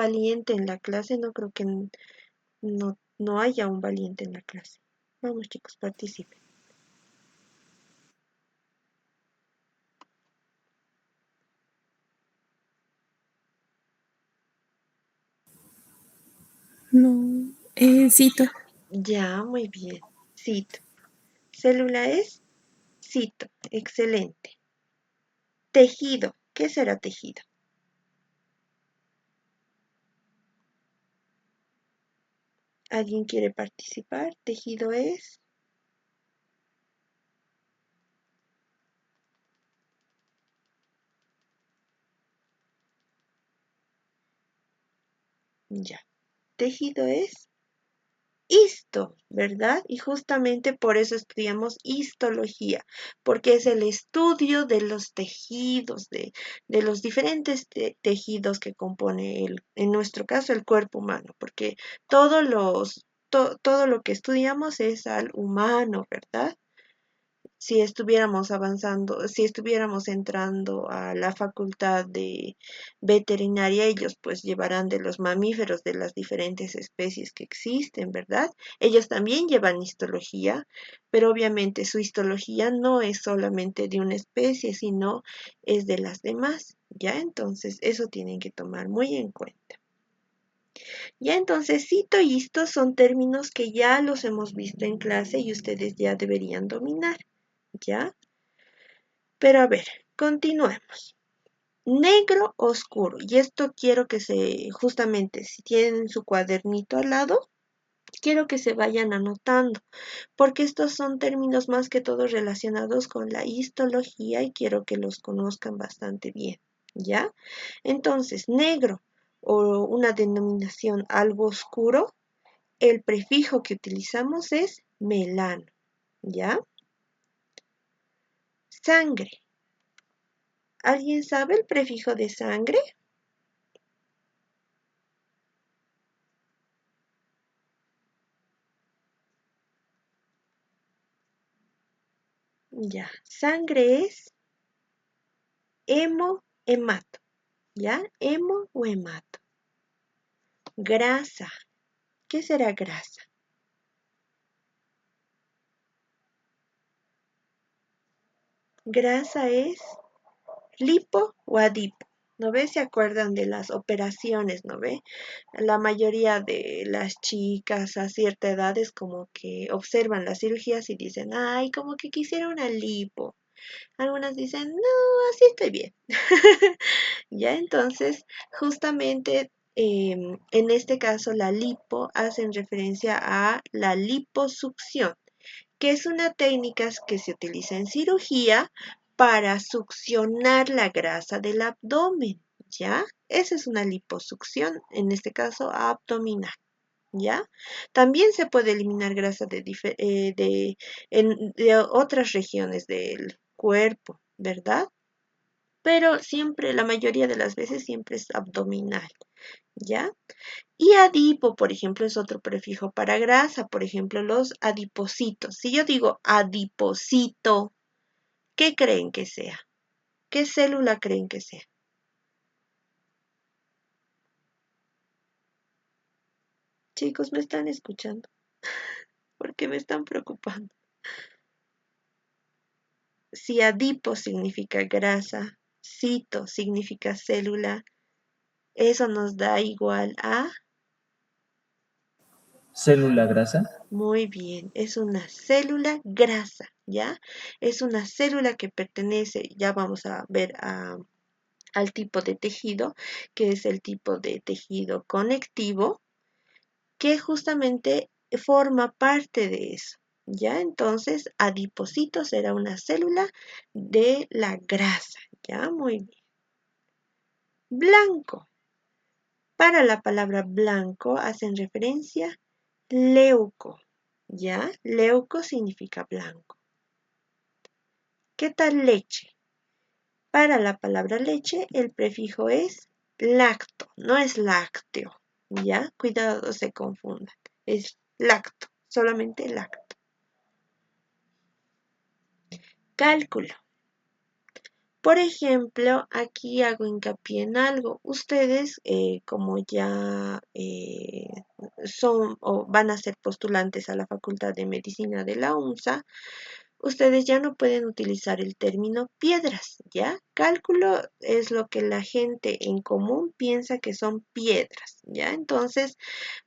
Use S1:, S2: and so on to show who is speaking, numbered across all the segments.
S1: valiente en la clase, no creo que no haya un valiente en la clase. Vamos chicos, participen.
S2: No, cito.
S1: Ya, muy bien. Cito. Célula es cito. Excelente. Tejido. ¿Qué será tejido? ¿Alguien quiere participar? Tejido es... Ya. Tejido es histo, ¿verdad? Y justamente por eso estudiamos histología, porque es el estudio de los tejidos, de los diferentes tejidos que compone en nuestro caso, el cuerpo humano, porque todo lo que estudiamos es al humano, ¿verdad? Si estuviéramos avanzando, si estuviéramos entrando a la facultad de veterinaria, ellos pues llevarán de los mamíferos de las diferentes especies que existen, ¿verdad? Ellos también llevan histología, pero obviamente su histología no es solamente de una especie, sino es de las demás, ¿ya? Entonces eso tienen que tomar muy en cuenta. Ya entonces, cito y histo son términos que ya los hemos visto en clase y ustedes ya deberían dominar, ¿ya? Pero a ver, continuemos. Negro oscuro. Y esto quiero que justamente, si tienen su cuadernito al lado, quiero que se vayan anotando, porque estos son términos más que todo relacionados con la histología y quiero que los conozcan bastante bien, ¿ya? Entonces, negro o una denominación algo oscuro, el prefijo que utilizamos es melano, ¿ya? Sangre. ¿Alguien sabe el prefijo de sangre? Ya, sangre es hemato, ¿ya? Hemo o hemato. Grasa, ¿qué será grasa? Grasa es lipo o adipo. ¿No ve? ¿Se acuerdan de las operaciones? ¿No ve? La mayoría de las chicas a cierta edad es como que observan las cirugías y dicen, ay, como que quisiera una lipo. Algunas dicen, no, así estoy bien. Ya entonces, justamente en este caso, la lipo hacen referencia a la liposucción, que es una técnica que se utiliza en cirugía para succionar la grasa del abdomen, ¿ya? Esa es una liposucción, en este caso abdominal, ¿ya? También se puede eliminar grasa de otras regiones del cuerpo, ¿verdad? Pero siempre, la mayoría de las veces, siempre es abdominal, ¿ya? Y adipo, por ejemplo, es otro prefijo para grasa, por ejemplo, los adipocitos. Si yo digo adipocito, ¿qué creen que sea? ¿Qué célula creen que sea? Chicos, ¿me están escuchando? Porque me están preocupando. Si adipo significa grasa, cito significa célula, eso nos da igual a...
S3: Célula grasa.
S1: Muy bien, es una célula grasa, ¿ya? Es una célula que pertenece, ya vamos a ver al tipo de tejido, que es el tipo de tejido conectivo, que justamente forma parte de eso, ¿ya? Entonces, adipocito será una célula de la grasa, ¿ya? Muy bien. Blanco. Para la palabra blanco hacen referencia leuco, ¿ya? Leuco significa blanco. ¿Qué tal leche? Para la palabra leche, el prefijo es lacto, no es lácteo, ¿ya? Cuidado, no se confundan. Es lacto, solamente lacto. Cálculo. Por ejemplo, aquí hago hincapié en algo. Ustedes, como ya son o van a ser postulantes a la Facultad de Medicina de la UNSA, ustedes ya no pueden utilizar el término piedras, ¿ya? Cálculo es lo que la gente en común piensa que son piedras, ¿ya? Entonces,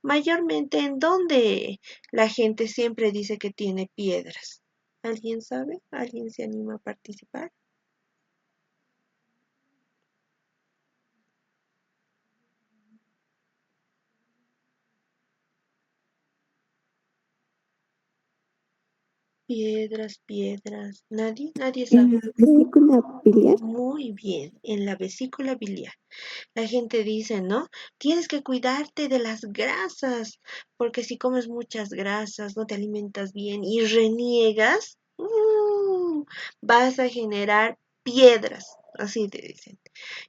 S1: mayormente, ¿en dónde la gente siempre dice que tiene piedras? ¿Alguien sabe? ¿Alguien se anima a participar? Piedras, piedras. ¿Nadie? ¿Nadie
S2: En
S1: sabe?
S2: la vesícula biliar.
S1: Muy bien, en la vesícula biliar. La gente dice, ¿no? Tienes que cuidarte de las grasas, porque si comes muchas grasas, no te alimentas bien y reniegas, vas a generar piedras. Así te dicen.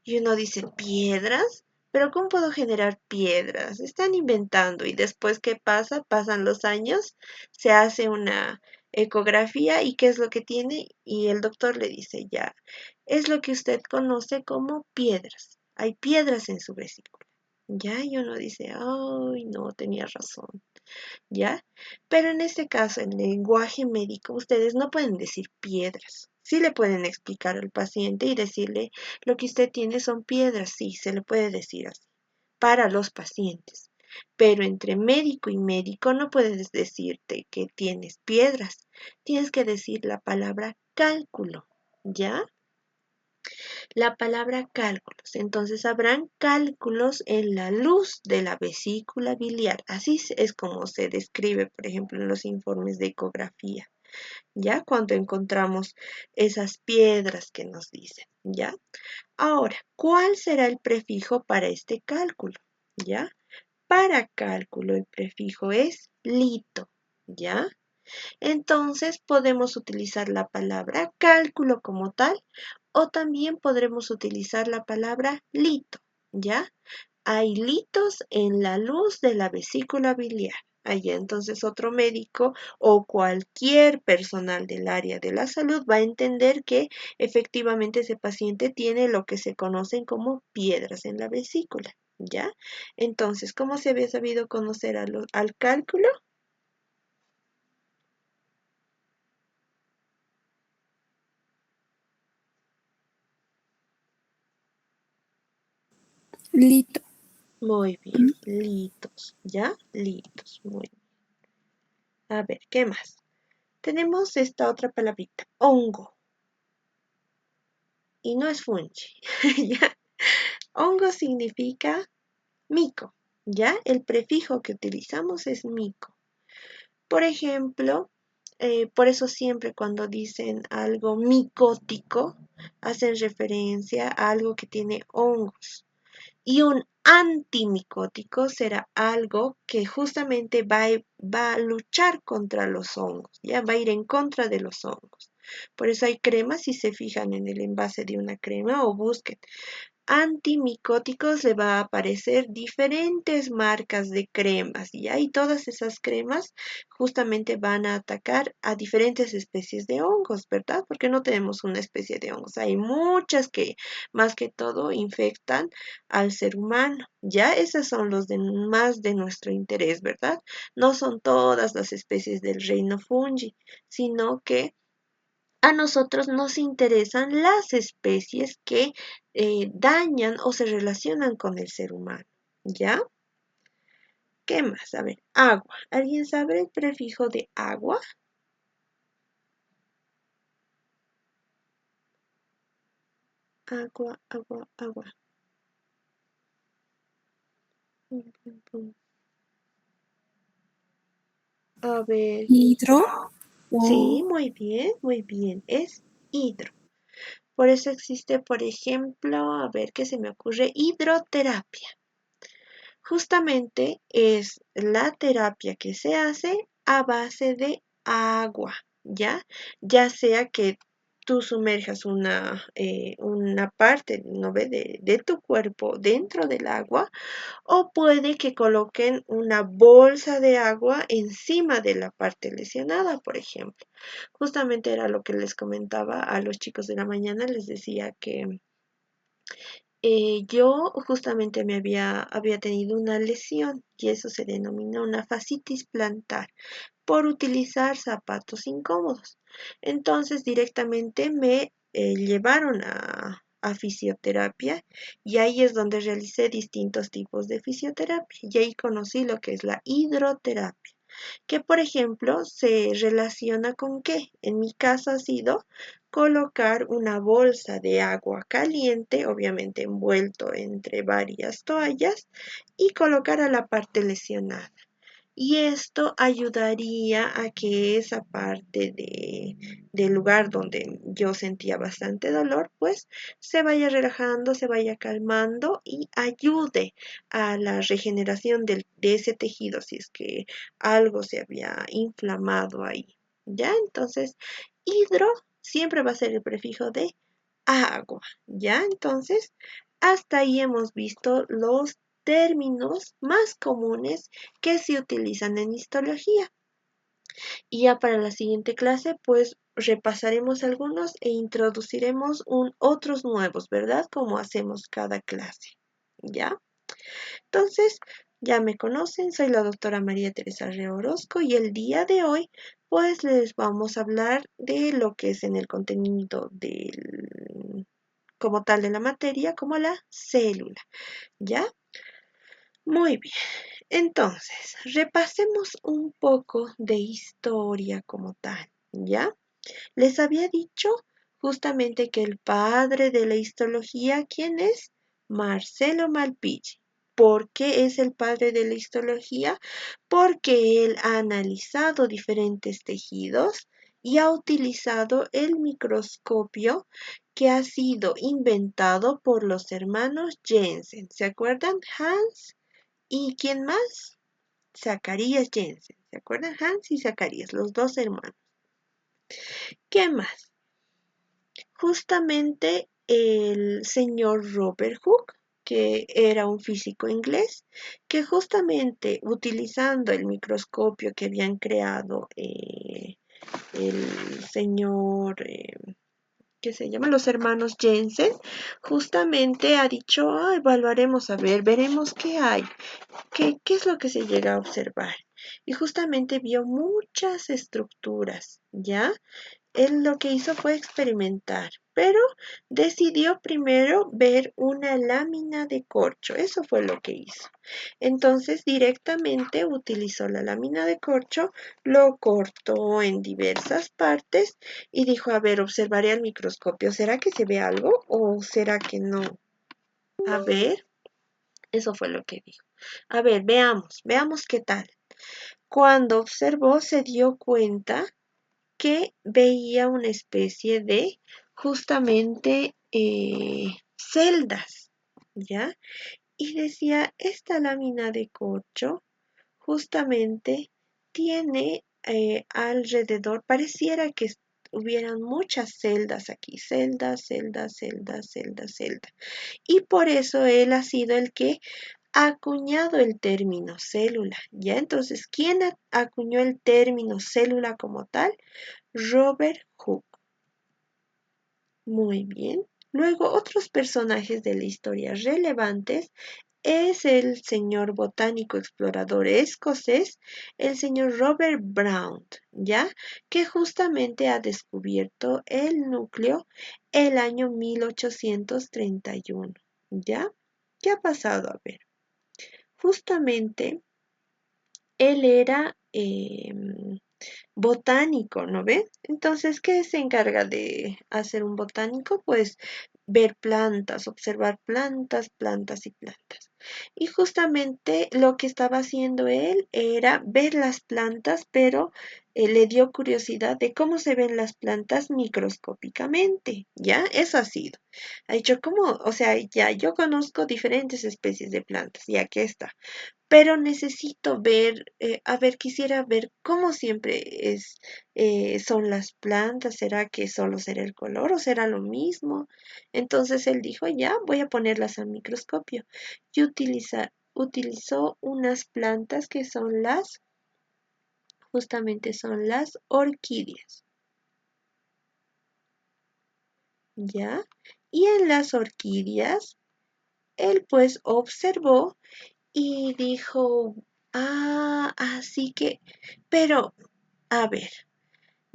S1: Y uno dice, ¿piedras? Pero ¿cómo puedo generar piedras? Están inventando. Y después, ¿qué pasa? Pasan los años, se hace una ecografía y ¿qué es lo que tiene? Y el doctor le dice, ya, es lo que usted conoce como piedras. Hay piedras en su vesícula. Ya, y uno dice, ay, no, tenía razón. ¿Ya? Pero en este caso, en lenguaje médico, ustedes no pueden decir piedras. Sí le pueden explicar al paciente y decirle, lo que usted tiene son piedras, sí, se le puede decir así, para los pacientes. Pero entre médico y médico no puedes decirte que tienes piedras. Tienes que decir la palabra cálculo, ¿ya? La palabra cálculos. Entonces habrán cálculos en la luz de la vesícula biliar. Así es como se describe, por ejemplo, en los informes de ecografía, ¿ya? Cuando encontramos esas piedras que nos dicen, ¿ya? Ahora, ¿cuál será el prefijo para este cálculo? ¿Ya? Para cálculo el prefijo es lito, ¿ya? Entonces podemos utilizar la palabra cálculo como tal o también podremos utilizar la palabra lito, ¿ya? Hay litos en la luz de la vesícula biliar. Allá entonces otro médico o cualquier personal del área de la salud va a entender que efectivamente ese paciente tiene lo que se conocen como piedras en la vesícula, ¿ya? Entonces, ¿cómo se había sabido conocer al cálculo?
S2: Lito.
S1: Muy bien, litos, ¿ya? Litos, muy bien. A ver, ¿qué más? Tenemos esta otra palabrita, hongo, y no es fungi, ¿ya? Hongo significa mico, ¿ya? El prefijo que utilizamos es mico. Por ejemplo, por eso siempre cuando dicen algo micótico, hacen referencia a algo que tiene hongos. Y un antimicótico será algo que justamente va a luchar contra los hongos, ya va a ir en contra de los hongos. Por eso hay cremas, si se fijan en el envase de una crema o busquen antimicóticos, le va a aparecer diferentes marcas de cremas, ¿ya? Y todas esas cremas justamente van a atacar a diferentes especies de hongos, ¿verdad? Porque no tenemos una especie de hongos, hay muchas que más que todo infectan al ser humano, ¿ya? Esas son los de más de nuestro interés, ¿verdad? No son todas las especies del reino fungi, sino que a nosotros nos interesan las especies que dañan o se relacionan con el ser humano. ¿Ya? ¿Qué más? A ver, agua. ¿Alguien sabe el prefijo de agua? Agua, agua, agua. Pum, pum, pum. A ver.
S2: Hidro.
S1: Sí,
S2: O
S1: muy bien, muy bien. Es hidro. Por eso existe, por ejemplo, a ver qué se me ocurre, hidroterapia. Justamente es la terapia que se hace a base de agua, ¿ya? Ya sea que tú sumerjas una parte, ¿no ve? De tu cuerpo dentro del agua, o puede que coloquen una bolsa de agua encima de la parte lesionada, por ejemplo. Justamente era lo que les comentaba a los chicos de la mañana, les decía que yo justamente había tenido una lesión y eso se denomina una fascitis plantar por utilizar zapatos incómodos. Entonces directamente me llevaron a fisioterapia y ahí es donde realicé distintos tipos de fisioterapia y ahí conocí lo que es la hidroterapia, que por ejemplo se relaciona con qué. En mi caso ha sido colocar una bolsa de agua caliente, obviamente envuelto entre varias toallas, y colocar a la parte lesionada. Y esto ayudaría a que esa parte del lugar donde yo sentía bastante dolor, pues se vaya relajando, se vaya calmando y ayude a la regeneración de ese tejido si es que algo se había inflamado ahí. ¿Ya? Entonces, hidro siempre va a ser el prefijo de agua. ¿Ya? Entonces, hasta ahí hemos visto los términos más comunes que se utilizan en histología. Y ya para la siguiente clase, pues repasaremos algunos e introduciremos otros nuevos, ¿verdad? Como hacemos cada clase. ¿Ya? Entonces, ya me conocen, soy la doctora María Teresa Rea Orozco y el día de hoy, pues les vamos a hablar de lo que es en el contenido como tal de la materia, como la célula. ¿Ya? Muy bien. Entonces, repasemos un poco de historia como tal, ¿ya? Les había dicho justamente que el padre de la histología, ¿quién es? Marcelo Malpighi. ¿Por qué es el padre de la histología? Porque él ha analizado diferentes tejidos y ha utilizado el microscopio que ha sido inventado por los hermanos Jensen. ¿Se acuerdan? Hans y ¿quién más? Zacarías Jensen. ¿Se acuerdan? Hans y Zacarías, los dos hermanos. ¿Qué más? Justamente el señor Robert Hooke, que era un físico inglés, que justamente utilizando el microscopio que habían creado el señor, ¿qué se llama? Los hermanos Jensen, justamente ha dicho, evaluaremos a ver, veremos qué hay. ¿Qué es lo que se llega a observar? Y justamente vio muchas estructuras, ¿ya? Él lo que hizo fue experimentar, pero decidió primero ver una lámina de corcho. Eso fue lo que hizo. Entonces directamente utilizó la lámina de corcho, lo cortó en diversas partes y dijo, a ver, observaré al microscopio. ¿Será que se ve algo o será que no? A ver, eso fue lo que dijo. A ver, veamos qué tal. Cuando observó se dio cuenta que veía una especie de justamente celdas, ¿ya? Y decía, esta lámina de corcho justamente tiene alrededor, pareciera que hubieran muchas celdas aquí, celdas, celdas, celdas, celdas, celdas. Y por eso él ha sido el que ha acuñado el término célula, ¿ya? Entonces, ¿quién acuñó el término célula como tal? Robert Hooke. Muy bien. Luego, otros personajes de la historia relevantes es el señor botánico explorador escocés, el señor Robert Brown, ¿ya? Que justamente ha descubierto el núcleo el año 1831, ¿ya? ¿Qué ha pasado? A ver, justamente él era botánico, ¿no ve? Entonces, ¿qué se encarga de hacer un botánico? Pues ver plantas, observar plantas, plantas y plantas. Y justamente lo que estaba haciendo él era ver las plantas, pero le dio curiosidad de cómo se ven las plantas microscópicamente, ¿ya? Eso ha sido. Ha dicho, ¿cómo? O sea, ya yo conozco diferentes especies de plantas, ya que está, pero necesito ver, a ver, quisiera ver cómo siempre son las plantas, ¿será que solo será el color o será lo mismo? Entonces él dijo, ya, voy a ponerlas al microscopio y utilizó unas plantas que son justamente son las orquídeas, ¿ya? Y en las orquídeas, él pues observó y dijo, así que, pero, a ver,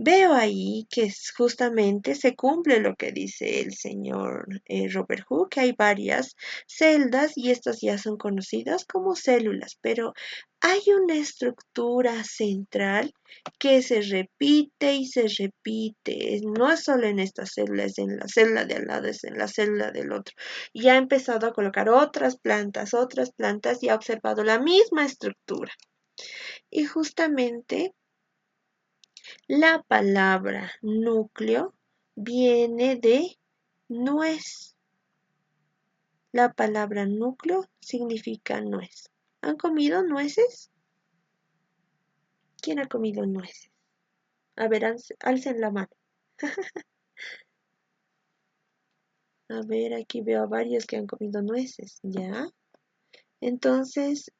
S1: veo ahí que justamente se cumple lo que dice el señor Robert Hooke, que hay varias celdas y estas ya son conocidas como células, pero hay una estructura central que se repite y se repite. No es solo en esta célula, es en la célula de al lado, es en la célula del otro. Y ha empezado a colocar otras plantas y ha observado la misma estructura. Y justamente la palabra núcleo viene de nuez. La palabra núcleo significa nuez. ¿Han comido nueces? ¿Quién ha comido nueces? A ver, alcen la mano. A ver, aquí veo a varios que han comido nueces, ¿ya? Entonces,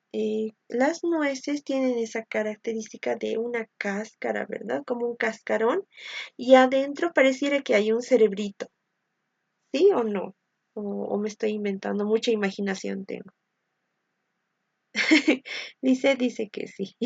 S1: las nueces tienen esa característica de una cáscara, ¿verdad? Como un cascarón. Y adentro pareciera que hay un cerebrito. ¿Sí o no? O me estoy inventando, mucha imaginación tengo. Dice que sí,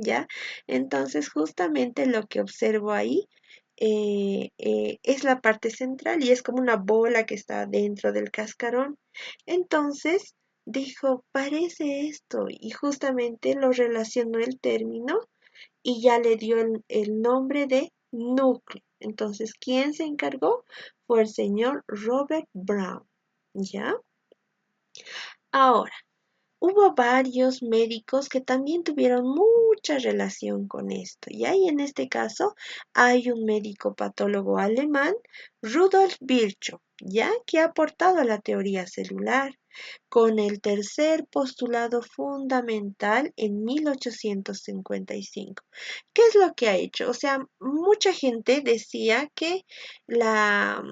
S1: ¿ya? Entonces, justamente lo que observo ahí es la parte central y es como una bola que está dentro del cascarón. Entonces, dijo, parece esto, y justamente lo relacionó el término y ya le dio el nombre de núcleo. Entonces, ¿quién se encargó? Fue el señor Robert Brown, ¿ya? Ahora, hubo varios médicos que también tuvieron mucha relación con esto. Y ahí en este caso hay un médico patólogo alemán, Rudolf Virchow, ya que ha aportado a la teoría celular con el tercer postulado fundamental en 1855. ¿Qué es lo que ha hecho? O sea, mucha gente decía que la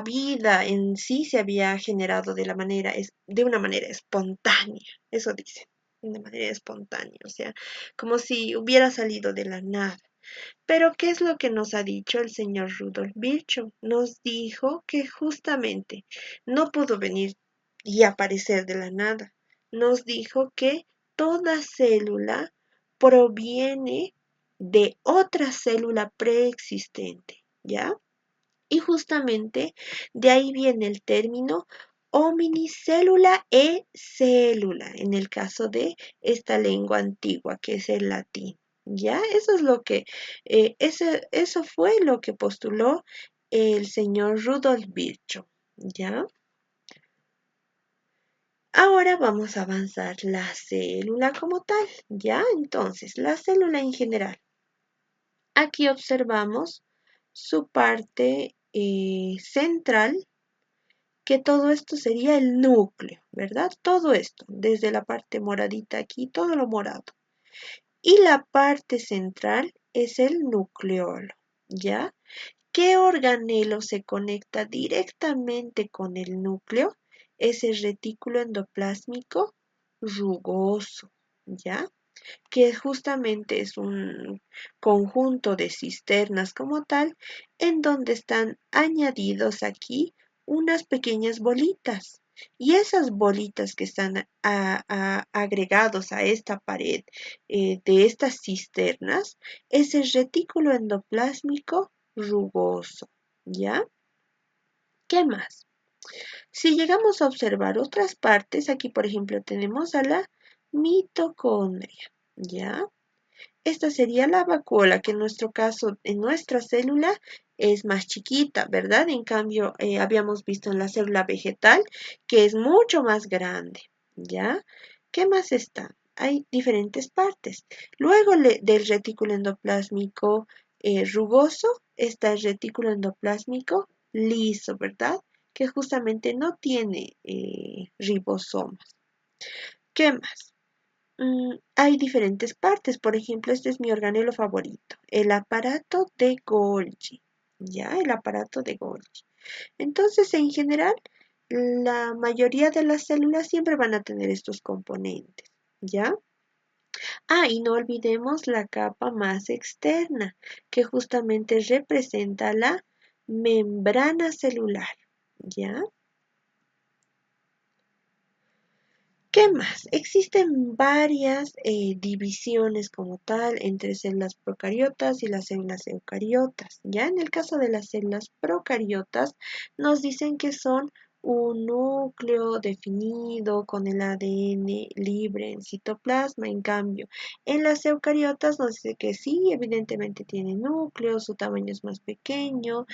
S1: vida en sí se había generado de una manera espontánea, eso dice, de una manera espontánea, o sea, como si hubiera salido de la nada. Pero, ¿qué es lo que nos ha dicho el señor Rudolf Virchow? Nos dijo que justamente no pudo venir y aparecer de la nada. Nos dijo que toda célula proviene de otra célula preexistente, ¿ya? Y justamente de ahí viene el término hominicélula e célula, en el caso de esta lengua antigua, que es el latín. ¿Ya? Eso es lo que, eso fue lo que postuló el señor Rudolf Virchow. ¿Ya? Ahora vamos a avanzar la célula como tal. ¿Ya? Entonces, la célula en general. Aquí observamos su parte central, que todo esto sería el núcleo, ¿verdad? Todo esto, desde la parte moradita aquí, todo lo morado. Y la parte central es el nucleolo, ¿ya? ¿Qué organelo se conecta directamente con el núcleo? Es el retículo endoplásmico rugoso, ¿ya? Que justamente es un conjunto de cisternas como tal, en donde están añadidos aquí unas pequeñas bolitas. Y esas bolitas que están agregados a esta pared de estas cisternas es el retículo endoplásmico rugoso. ¿Ya? ¿Qué más? Si llegamos a observar otras partes, aquí por ejemplo tenemos a la mitocondria. ¿Ya? Esta sería la vacuola, que en nuestro caso, en nuestra célula, es más chiquita, ¿verdad? En cambio, habíamos visto en la célula vegetal que es mucho más grande, ¿ya? ¿Qué más está? hay diferentes partes. Luego del retículo endoplásmico rugoso está el retículo endoplásmico liso, ¿verdad? Que justamente no tiene ribosomas. ¿Qué más? Hay diferentes partes. Por ejemplo, este es mi organelo favorito, el aparato de Golgi. ¿Ya? El aparato de Golgi. Entonces, en general, la mayoría de las células siempre van a tener estos componentes. ¿Ya? Y no olvidemos la capa más externa, que justamente representa la membrana celular. ¿Ya? ¿Qué más? Existen varias divisiones como tal entre células procariotas y las células eucariotas. Ya en el caso de las células procariotas nos dicen que son un núcleo definido con el ADN libre en citoplasma. En cambio, en las eucariotas nos dice que sí, evidentemente tienen núcleo, su tamaño es más pequeño,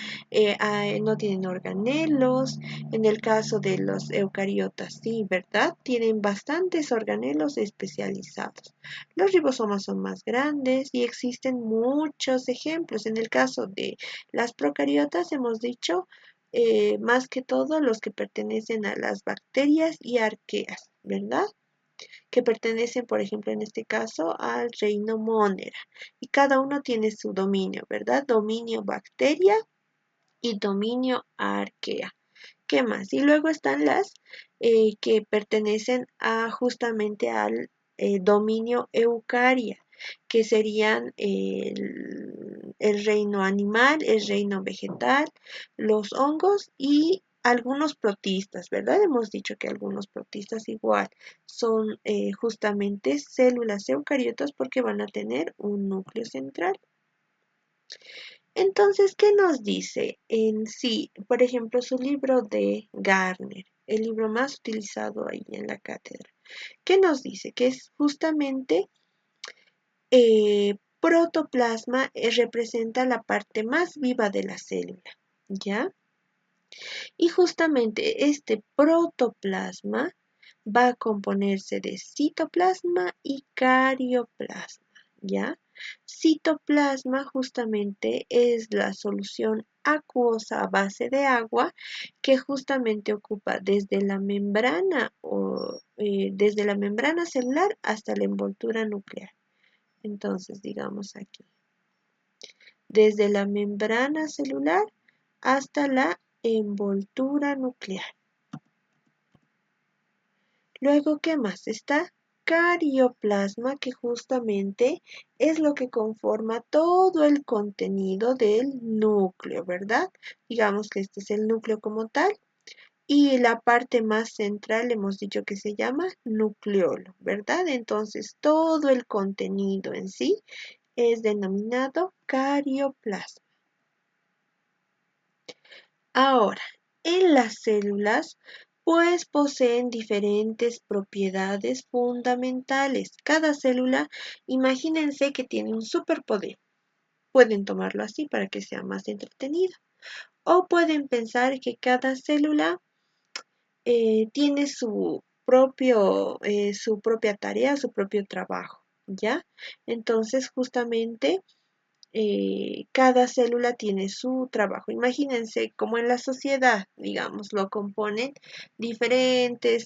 S1: no tienen organelos. En el caso de los eucariotas, sí, ¿verdad? Tienen bastantes organelos especializados. Los ribosomas son más grandes y existen muchos ejemplos. En el caso de las procariotas, hemos dicho más que todo los que pertenecen a las bacterias y arqueas, ¿verdad? Que pertenecen, por ejemplo, en este caso, al reino Monera. Y cada uno tiene su dominio, ¿verdad? Dominio bacteria y dominio arquea. ¿Qué más? Y luego están las que pertenecen a justamente al dominio eucaria, que serían el reino animal, el reino vegetal, los hongos y algunos protistas, ¿verdad? Hemos dicho que algunos protistas igual son justamente células eucariotas porque van a tener un núcleo central. Entonces, ¿qué nos dice en sí? Por ejemplo, su libro de Gardner, el libro más utilizado ahí en la cátedra. ¿Qué nos dice? Que es justamente protoplasma representa la parte más viva de la célula, ¿ya? Y justamente este protoplasma va a componerse de citoplasma y carioplasma, ¿ya? Citoplasma justamente es la solución acuosa a base de agua que justamente ocupa desde la membrana desde la membrana celular hasta la envoltura nuclear. Entonces, digamos aquí, desde la membrana celular hasta la envoltura nuclear. Luego, ¿qué más? Está carioplasma, que justamente es lo que conforma todo el contenido del núcleo, ¿verdad? Digamos que este es el núcleo como tal. Y la parte más central hemos dicho que se llama nucleolo, ¿verdad? Entonces, todo el contenido en sí es denominado carioplasma. Ahora, en las células, pues poseen diferentes propiedades fundamentales. Cada célula, imagínense que tiene un superpoder. Pueden tomarlo así para que sea más entretenido. O pueden pensar que cada célula tiene su propia tarea, su propio trabajo, ¿ya? Entonces, justamente cada célula tiene su trabajo. Imagínense como en la sociedad, digamos, lo componen diferentes,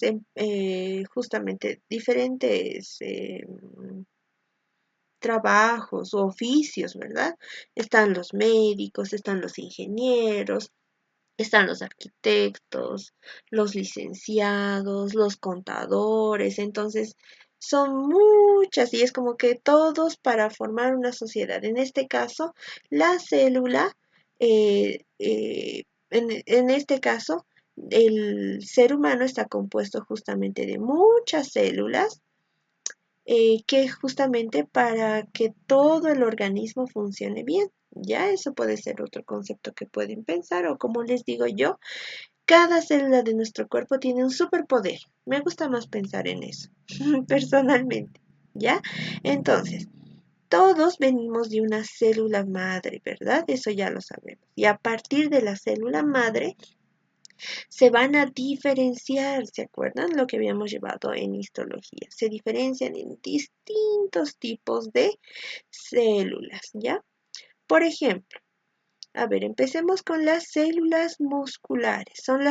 S1: justamente diferentes trabajos o oficios, ¿verdad? Están los médicos, están los ingenieros, están los arquitectos, los licenciados, los contadores, entonces son muchas y es como que todos para formar una sociedad. En este caso, la célula, en este caso, el ser humano está compuesto justamente de muchas células que justamente para que todo el organismo funcione bien. Ya eso puede ser otro concepto que pueden pensar o como les digo yo, cada célula de nuestro cuerpo tiene un superpoder. Me gusta más pensar en eso, personalmente. ¿Ya? Entonces, todos venimos de una célula madre, ¿verdad? Eso ya lo sabemos. Y a partir de la célula madre Se van a diferenciar, ¿se acuerdan lo que habíamos llevado en histología? Se diferencian en distintos tipos de células, ¿ya? Por ejemplo, a ver, empecemos con las células musculares. Son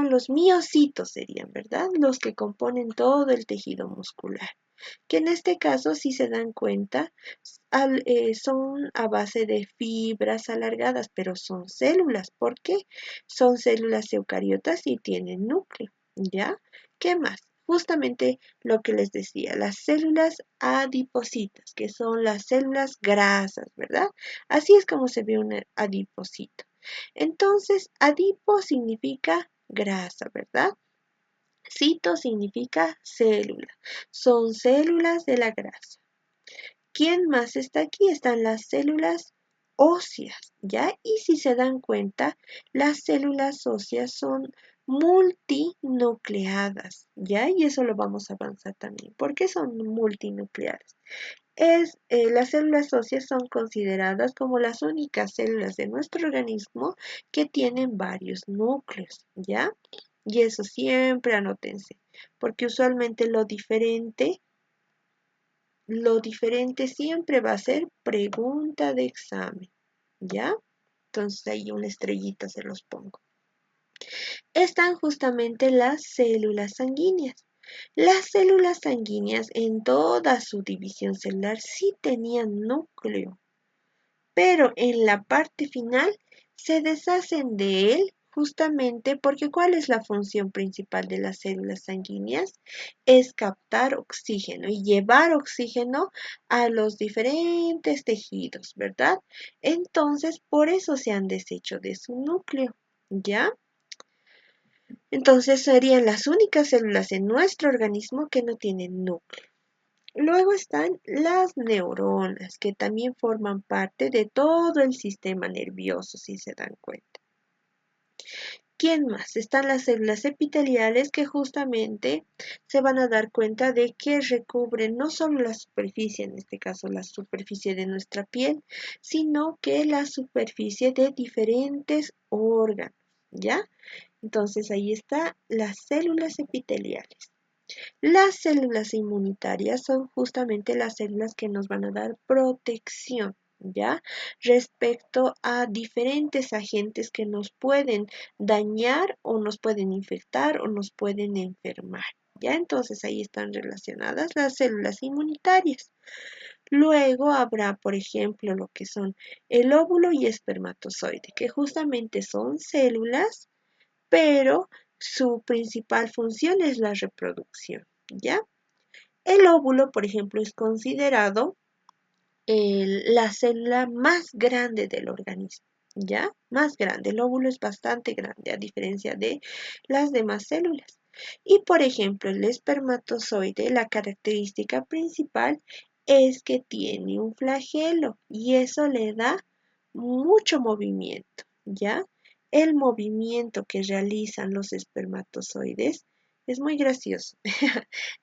S1: los miocitos serían, ¿verdad? Los que componen todo el tejido muscular. Que en este caso, si se dan cuenta, son a base de fibras alargadas, pero son células. ¿Por qué? Son células eucariotas y tienen núcleo, ¿ya? ¿Qué más? Justamente lo que les decía, las células adipocitas, que son las células grasas, ¿verdad? Así es como se ve un adipocito. Entonces, adipo significa grasa, ¿verdad? Cito significa célula. Son células de la grasa. ¿Quién más está aquí? Están las células óseas, ¿ya? Y si se dan cuenta, las células óseas son multinucleadas, ¿ya? Y eso lo vamos a avanzar también. ¿Por qué son multinucleadas? Las células óseas son consideradas como las únicas células de nuestro organismo que tienen varios núcleos, ¿ya? Y eso siempre anótense, porque usualmente lo diferente siempre va a ser pregunta de examen, ¿ya? Entonces ahí una estrellita se los pongo. Están justamente las células sanguíneas. Las células sanguíneas en toda su división celular sí tenían núcleo, pero en la parte final se deshacen de él justamente porque ¿cuál es la función principal de las células sanguíneas? Es captar oxígeno y llevar oxígeno a los diferentes tejidos, ¿verdad? Entonces, por eso se han deshecho de su núcleo, ¿ya? Entonces serían las únicas células en nuestro organismo que no tienen núcleo. Luego están las neuronas, que también forman parte de todo el sistema nervioso, si se dan cuenta. ¿Quién más? Están las células epiteliales que justamente se van a dar cuenta de que recubren no solo la superficie, en este caso la superficie de nuestra piel, sino que la superficie de diferentes órganos, ¿ya? Entonces ahí está las células epiteliales. Las células inmunitarias son justamente las células que nos van a dar protección, ¿ya? Respecto a diferentes agentes que nos pueden dañar o nos pueden infectar o nos pueden enfermar, ¿ya? Entonces ahí están relacionadas las células inmunitarias. Luego habrá, por ejemplo, lo que son el óvulo y espermatozoide, que justamente son células pero su principal función es la reproducción, ¿ya? El óvulo, por ejemplo, es considerado la célula más grande del organismo, ¿ya? Más grande. El óvulo es bastante grande, a diferencia de las demás células. Y, por ejemplo, el espermatozoide, la característica principal es que tiene un flagelo y eso le da mucho movimiento, ¿ya? El movimiento que realizan los espermatozoides es muy gracioso.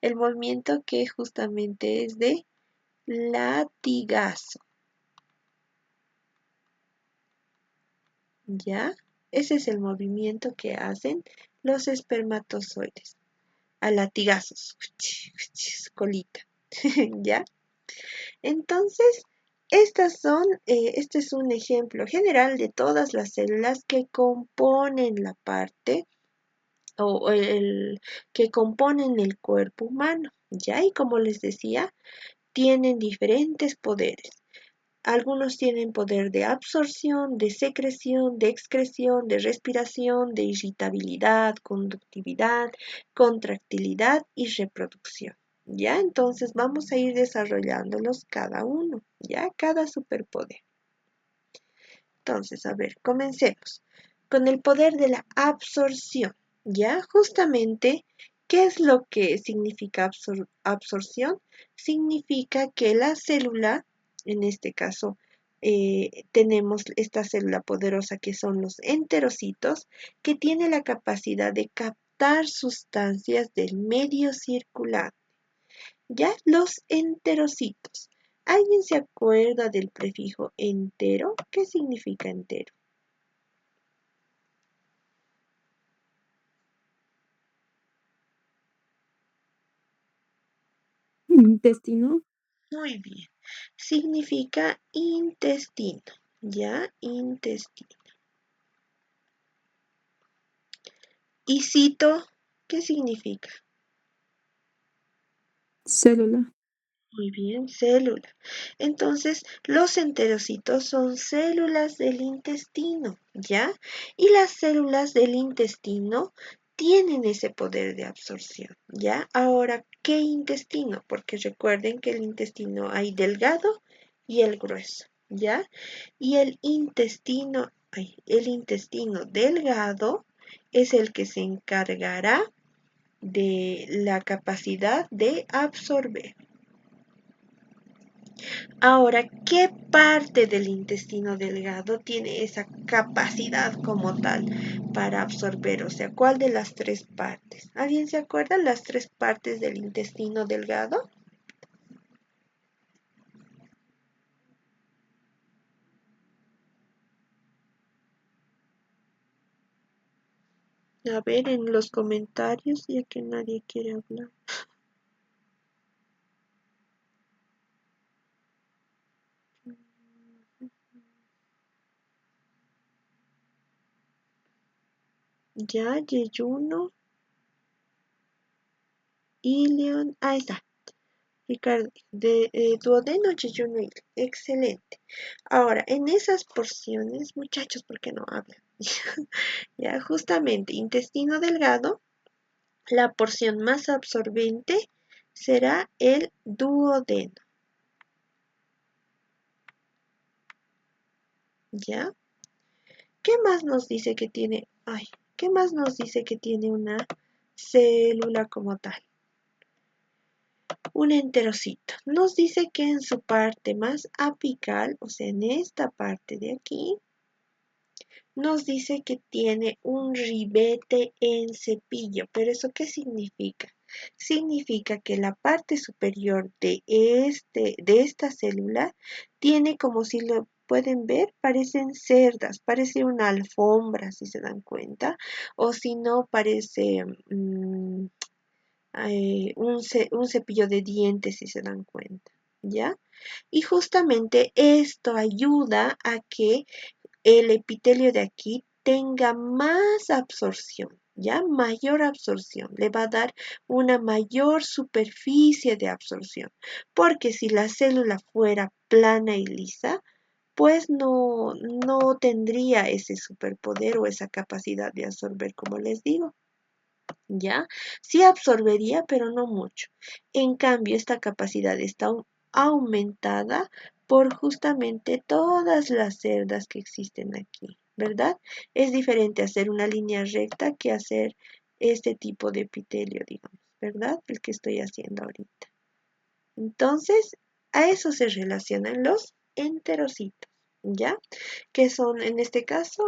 S1: El movimiento que justamente es de latigazo, ¿ya? Ese es el movimiento que hacen los espermatozoides, a latigazos, su colita, ¿ya? Entonces, este es un ejemplo general de todas las células que componen la parte o que componen el cuerpo humano, ¿ya? Y como les decía, tienen diferentes poderes. Algunos tienen poder de absorción, de secreción, de excreción, de respiración, de irritabilidad, conductividad, contractilidad y reproducción. ¿Ya? Entonces vamos a ir desarrollándolos cada uno, ¿ya? Cada superpoder. Entonces, a ver, comencemos con el poder de la absorción, ¿ya? Justamente, ¿qué es lo que significa absorción? Significa que la célula, en este caso, tenemos esta célula poderosa que son los enterocitos, que tiene la capacidad de captar sustancias del medio circular. ¿Ya? Los enterocitos. ¿Alguien se acuerda del prefijo entero? ¿Qué significa entero?
S2: Intestino.
S1: Muy bien. Significa intestino. ¿Ya? Intestino. Y cito, ¿qué significa?
S2: Célula.
S1: Muy bien, célula. Entonces, los enterocitos son células del intestino, ¿ya? Y las células del intestino tienen ese poder de absorción, ¿ya? Ahora, ¿qué intestino? Porque recuerden que el intestino hay delgado y el grueso, ¿ya? Y el intestino delgado es el que se encargará de la capacidad de absorber. Ahora, ¿qué parte del intestino delgado tiene esa capacidad como tal para absorber? O sea, ¿cuál de las tres partes? ¿Alguien se acuerda las tres partes del intestino delgado? A ver, en los comentarios, ya que nadie quiere hablar. Ya, Yeyuno, Ilion, ahí está. Ricardo, de duodeno, yeyuno, Ilion. Excelente. Ahora, en esas porciones, muchachos, ¿por qué no hablan? Ya, justamente, intestino delgado, la porción más absorbente será el duodeno. ¿Ya? ¿Qué más nos dice que tiene? Ay, ¿qué más nos dice que tiene una célula como tal? Un enterocito. Nos dice que en su parte más apical, o sea, en esta parte de aquí, nos dice que tiene un ribete en cepillo. ¿Pero eso qué significa? Significa que la parte superior de esta célula tiene, como si lo pueden ver, parecen cerdas, parece una alfombra, si se dan cuenta, o si no, parece un cepillo de dientes, si se dan cuenta, ¿ya? Y justamente esto ayuda a que el epitelio de aquí tenga más absorción, ¿ya? Mayor absorción, le va a dar una mayor superficie de absorción, porque si la célula fuera plana y lisa, pues no tendría ese superpoder o esa capacidad de absorber, como les digo. ¿Ya? Sí absorbería, pero no mucho. En cambio, esta capacidad está aumentada por justamente todas las cerdas que existen aquí, ¿verdad? Es diferente hacer una línea recta que hacer este tipo de epitelio, digamos, ¿verdad? El que estoy haciendo ahorita. Entonces, a eso se relacionan los enterocitos, ¿ya? Que son en este caso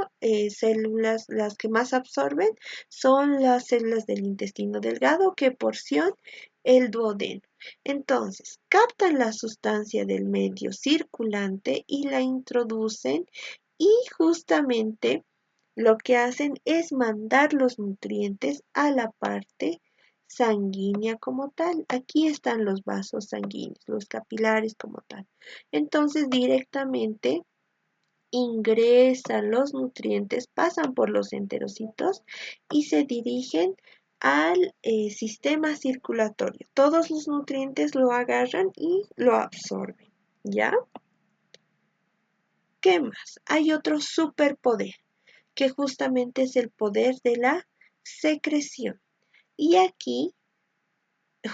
S1: células, las que más absorben son las células del intestino delgado que porción el duodeno. Entonces, captan la sustancia del medio circulante y la introducen y justamente lo que hacen es mandar los nutrientes a la parte sanguínea como tal. Aquí están los vasos sanguíneos, los capilares como tal. Entonces, directamente ingresan los nutrientes, pasan por los enterocitos y se dirigen al sistema circulatorio. Todos los nutrientes lo agarran y lo absorben. ¿Ya? ¿Qué más? Hay otro superpoder, que justamente es el poder de la secreción. Y aquí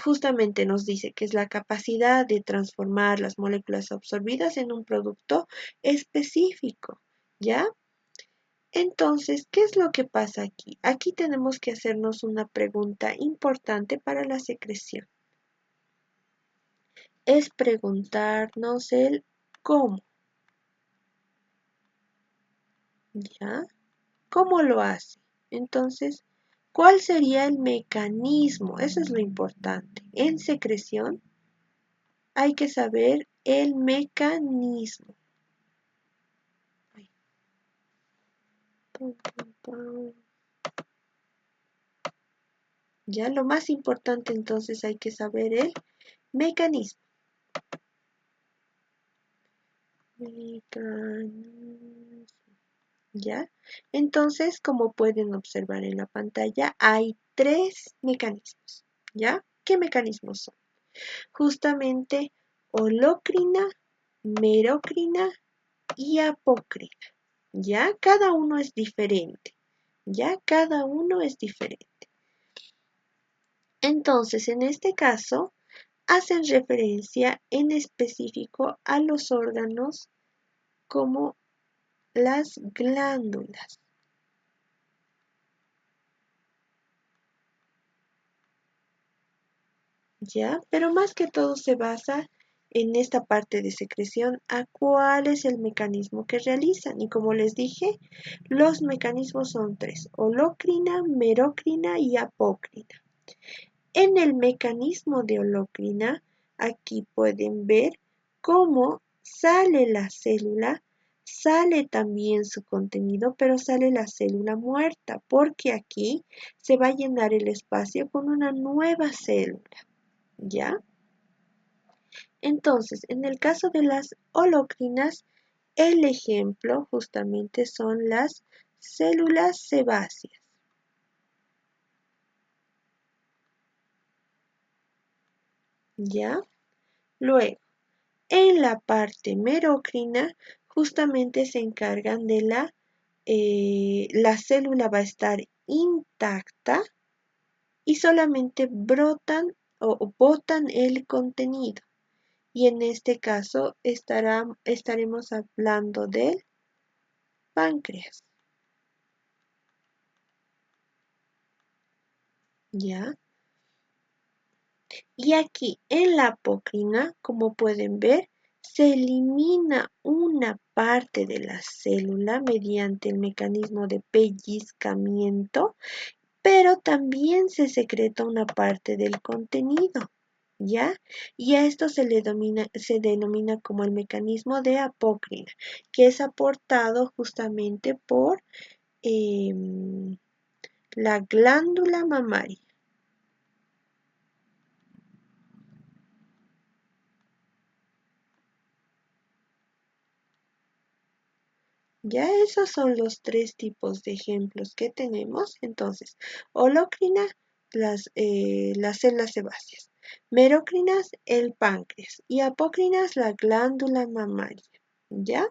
S1: justamente nos dice que es la capacidad de transformar las moléculas absorbidas en un producto específico. ¿Ya? Entonces, ¿qué es lo que pasa aquí? Aquí tenemos que hacernos una pregunta importante para la secreción. Es preguntarnos el cómo, ¿ya? ¿Cómo lo hace? Entonces, ¿cuál sería el mecanismo? Eso es lo importante. En secreción hay que saber el mecanismo. Ya lo más importante entonces hay que saber el mecanismo. Mecanismo. ¿Ya? Entonces, como pueden observar en la pantalla, hay 3 mecanismos. ¿Ya? ¿Qué mecanismos son? Justamente holocrina, merocrina y apócrina. ¿Ya? Cada uno es diferente. ¿Ya? Cada uno es diferente. Entonces, en este caso, hacen referencia en específico a los órganos como las glándulas. ¿Ya? Pero más que todo se basa en esta parte de secreción a cuál es el mecanismo que realizan. Y como les dije, los mecanismos son 3, holocrina, merocrina y apócrina. En el mecanismo de holocrina, aquí pueden ver cómo sale la célula, sale también su contenido, pero sale la célula muerta, porque aquí se va a llenar el espacio con una nueva célula, ¿ya? Entonces, en el caso de las holocrinas, el ejemplo justamente son las células sebáceas, ¿ya? Luego, en la parte merocrina, justamente se encargan de la célula va a estar intacta y solamente brotan o botan el contenido. Y en este caso estaremos hablando del páncreas, ¿ya? Y aquí en la apocrina, como pueden ver, se elimina una parte de la célula mediante el mecanismo de pellizcamiento, pero también se secreta una parte del contenido, ¿ya? Y a esto se denomina como el mecanismo de apocrina, que es aportado justamente por la glándula mamaria. Ya esos son los 3 tipos de ejemplos que tenemos. Entonces, holocrina, las células sebáceas, merocrinas, el páncreas y apócrinas, la glándula mamaria. ¿Ya?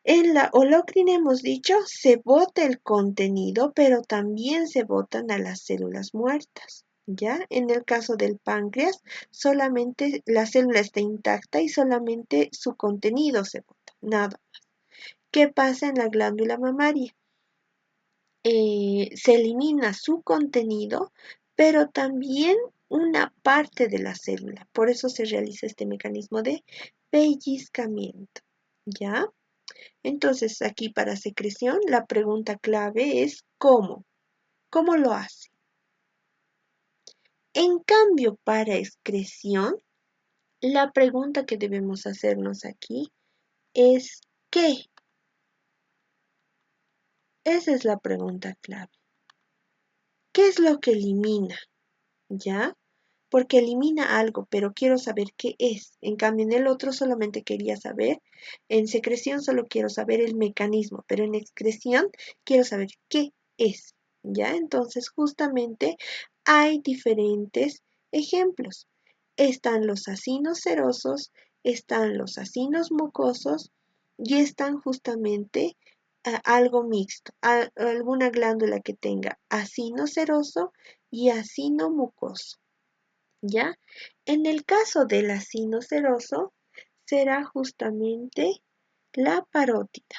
S1: En la holocrina hemos dicho, se bota el contenido, pero también se botan a las células muertas. ¿Ya? En el caso del páncreas, solamente la célula está intacta y solamente su contenido se bota, nada. ¿Qué pasa en la glándula mamaria? Se elimina su contenido, pero también una parte de la célula. Por eso se realiza este mecanismo de pellizcamiento. ¿Ya? Entonces, aquí para secreción, la pregunta clave es ¿cómo? ¿Cómo lo hace? En cambio, para excreción, la pregunta que debemos hacernos aquí es ¿qué? Esa es la pregunta clave. ¿Qué es lo que elimina? ¿Ya? Porque elimina algo, pero quiero saber qué es. En cambio, en el otro solamente quería saber, en secreción solo quiero saber el mecanismo, pero en excreción quiero saber qué es. ¿Ya? Entonces, justamente hay diferentes ejemplos. Están los acinos serosos, están los acinos mucosos y están justamente algo mixto, alguna glándula que tenga acino seroso y acino mucoso. ¿Ya? En el caso del acino seroso, será justamente la parótida.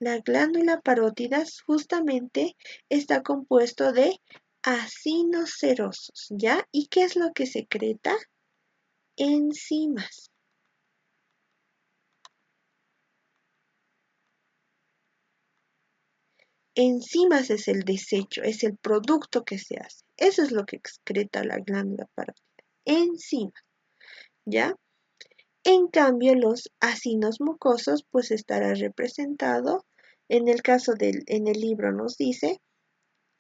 S1: La glándula parótida justamente está compuesto de acinos serosos, ¿ya? ¿Y qué es lo que secreta? Enzimas. Enzimas es el desecho, es el producto que se hace. Eso es lo que excreta la glándula parótida. Enzimas, ¿ya? En cambio, los acinos mucosos pues estará representado En el caso en el libro nos dice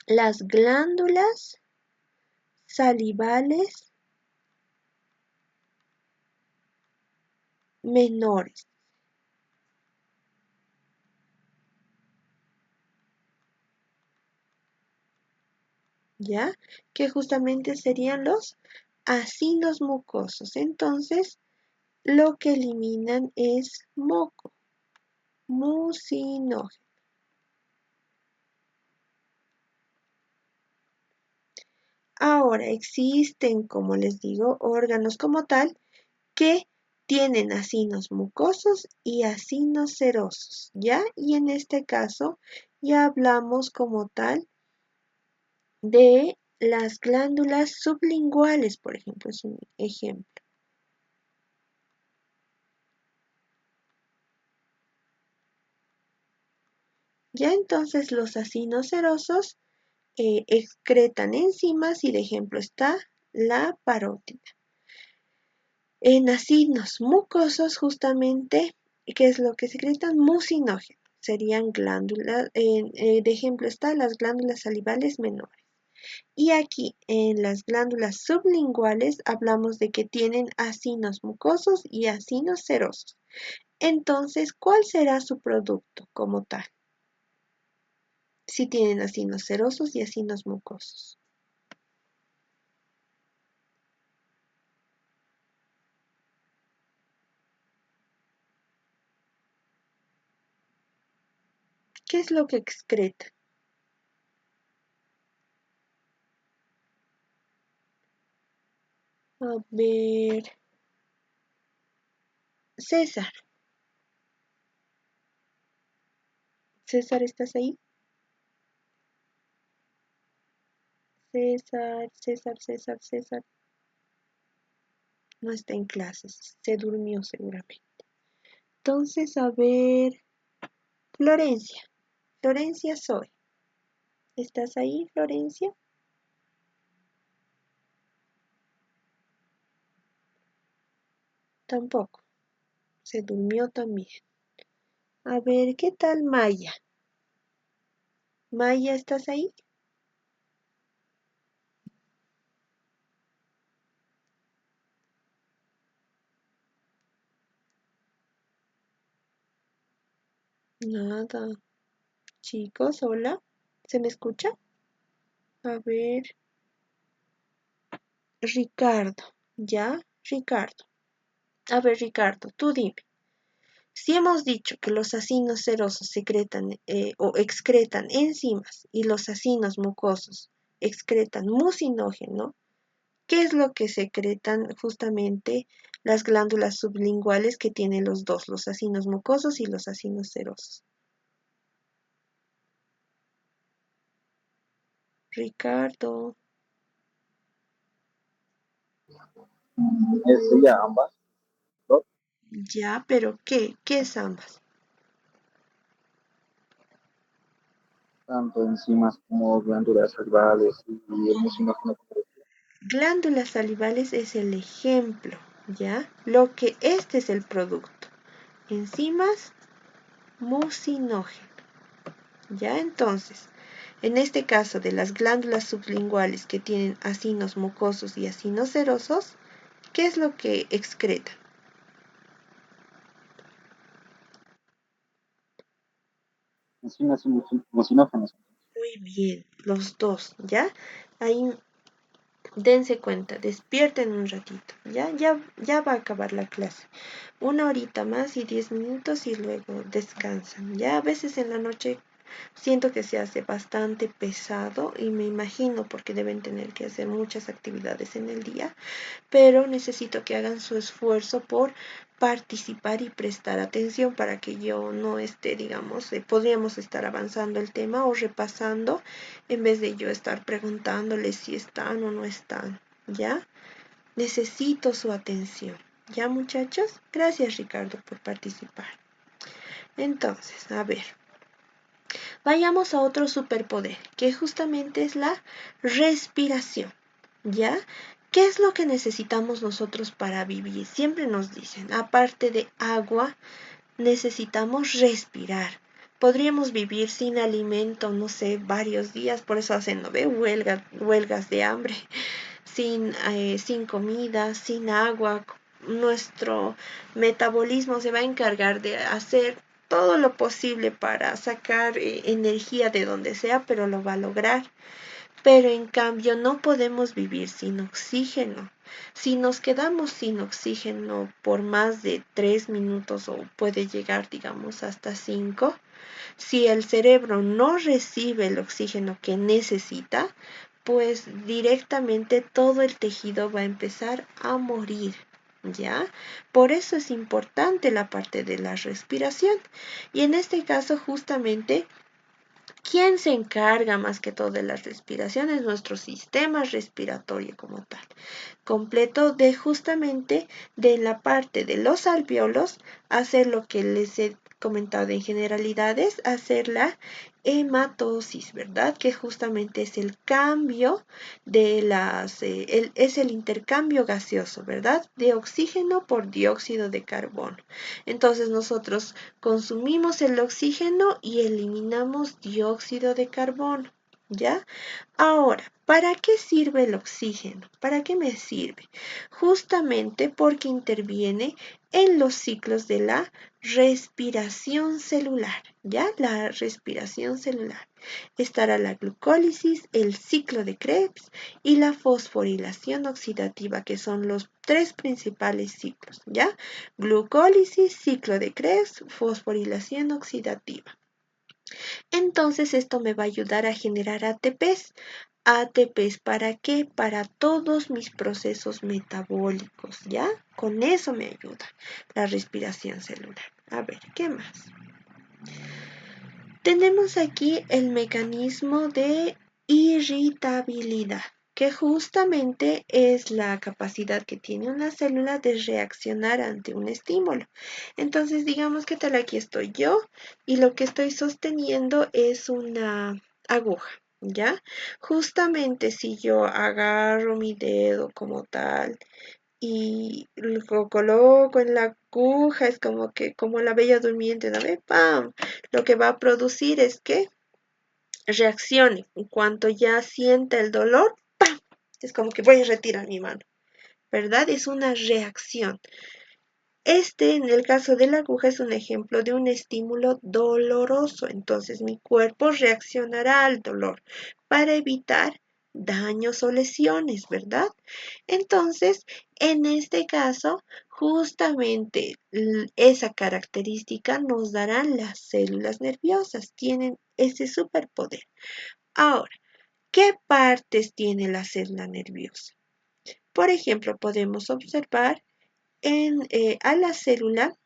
S1: las glándulas salivales menores, ¿ya? Que justamente serían los ácidos mucosos. Entonces, lo que eliminan es moco, mucinógeno. Ahora, existen, como les digo, órganos como tal que tienen acinos mucosos y acinos serosos, ¿ya? Y en este caso ya hablamos como tal de las glándulas sublinguales, por ejemplo, es un ejemplo. Ya entonces los acinos serosos excretan enzimas y de ejemplo está la parótida. En acinos mucosos justamente, ¿qué es lo que secretan? Mucinógeno. Serían glándulas, de ejemplo está las glándulas salivales menores. Y aquí en las glándulas sublinguales hablamos de que tienen acinos mucosos y acinos serosos. Entonces, ¿cuál será su producto como tal? Si tienen acinos serosos y acinos mucosos. ¿Qué es lo que excreta? A ver, César. César, ¿estás ahí? César. No está en clases. Se durmió seguramente. Entonces, a ver, Florencia. Florencia Soy. ¿Estás ahí, Florencia? Tampoco. Se durmió también. A ver, ¿qué tal Maya? Maya, ¿estás ahí? Nada. Chicos, hola. ¿Se me escucha? A ver, Ricardo. ¿Ya? Ricardo. A ver, Ricardo, tú dime. Si hemos dicho que los acinos serosos secretan o excretan enzimas y los acinos mucosos excretan mucinógeno, ¿qué es lo que secretan justamente las glándulas sublinguales que tienen los dos, los acinos mucosos y los acinos serosos? Ricardo,
S3: Sería ambas, ¿no?
S1: ya, pero ¿qué? ¿Qué es ambas?
S3: Tanto enzimas como glándulas salivales y el mucinógeno.
S1: Glándulas salivales es el ejemplo, ¿ya? Lo que este es el producto. Enzimas, mucinógeno. ¿Ya? Entonces, en este caso de las glándulas sublinguales que tienen acinos mucosos y acinos serosos, ¿qué es lo que excretan?
S3: Enzimas y mucinógenos.
S1: Muy bien, los dos, ¿ya? Ahí dense cuenta, despierten un ratito, ya va a acabar la clase. Una horita más y 10 minutos y luego descansan. Ya a veces en la noche siento que se hace bastante pesado y me imagino porque deben tener que hacer muchas actividades en el día, pero necesito que hagan su esfuerzo por participar y prestar atención para que yo no esté, digamos, podríamos estar avanzando el tema o repasando en vez de yo estar preguntándoles si están o no están, ¿ya? Necesito su atención, ¿ya muchachos? Gracias Ricardo por participar. Entonces, a ver, vayamos a otro superpoder, que justamente es la respiración, ¿ya? ¿Qué es lo que necesitamos nosotros para vivir? Siempre nos dicen, aparte de agua, necesitamos respirar. Podríamos vivir sin alimento, no sé, varios días, por eso hacen, ¿no ve? Huelgas de hambre, sin comida, sin agua. Nuestro metabolismo se va a encargar de hacer todo lo posible para sacar energía de donde sea, pero lo va a lograr. Pero en cambio no podemos vivir sin oxígeno. Si nos quedamos sin oxígeno por más de 3 minutos o puede llegar, digamos, hasta 5, si el cerebro no recibe el oxígeno que necesita, pues directamente todo el tejido va a empezar a morir. ¿Ya? Por eso es importante la parte de la respiración. Y en este caso, justamente, ¿quién se encarga más que todo de la respiración? Es nuestro sistema respiratorio como tal, completo de justamente de la parte de los alvéolos, hacer lo que les he comentado en generalidades, hacer la hematosis, ¿verdad? Que justamente es el cambio de es el intercambio gaseoso, ¿verdad? De oxígeno por dióxido de carbono. Entonces nosotros consumimos el oxígeno y eliminamos dióxido de carbono, ¿ya? Ahora, ¿para qué sirve el oxígeno? ¿Para qué me sirve? Justamente porque interviene en los ciclos de la respiración celular, ¿ya? La respiración celular. Estará la glucólisis, el ciclo de Krebs y la fosforilación oxidativa, que son los tres principales ciclos, ¿ya? Glucólisis, ciclo de Krebs, fosforilación oxidativa. Entonces esto me va a ayudar a generar ATPs. ATPs, ¿para qué? Para todos mis procesos metabólicos, ¿ya? Con eso me ayuda la respiración celular. A ver, ¿qué más? Tenemos aquí el mecanismo de irritabilidad, que justamente es la capacidad que tiene una célula de reaccionar ante un estímulo. Entonces, digamos que tal aquí estoy yo y lo que estoy sosteniendo es una aguja, ¿ya? Justamente si yo agarro mi dedo como tal y lo coloco en la aguja, es como que, como la bella durmiente, ¿no ve? ¡Pam! Lo que va a producir es que reaccione. En cuanto ya sienta el dolor, ¡pam! Es como que voy a retirar mi mano, ¿verdad? Es una reacción. Este, en el caso de la aguja, es un ejemplo de un estímulo doloroso. Entonces, mi cuerpo reaccionará al dolor para evitar daños o lesiones, ¿verdad? Entonces, en este caso, justamente esa característica nos darán las células nerviosas. Tienen ese superpoder. Ahora, ¿qué partes tiene la célula nerviosa? Por ejemplo, podemos observar a la célula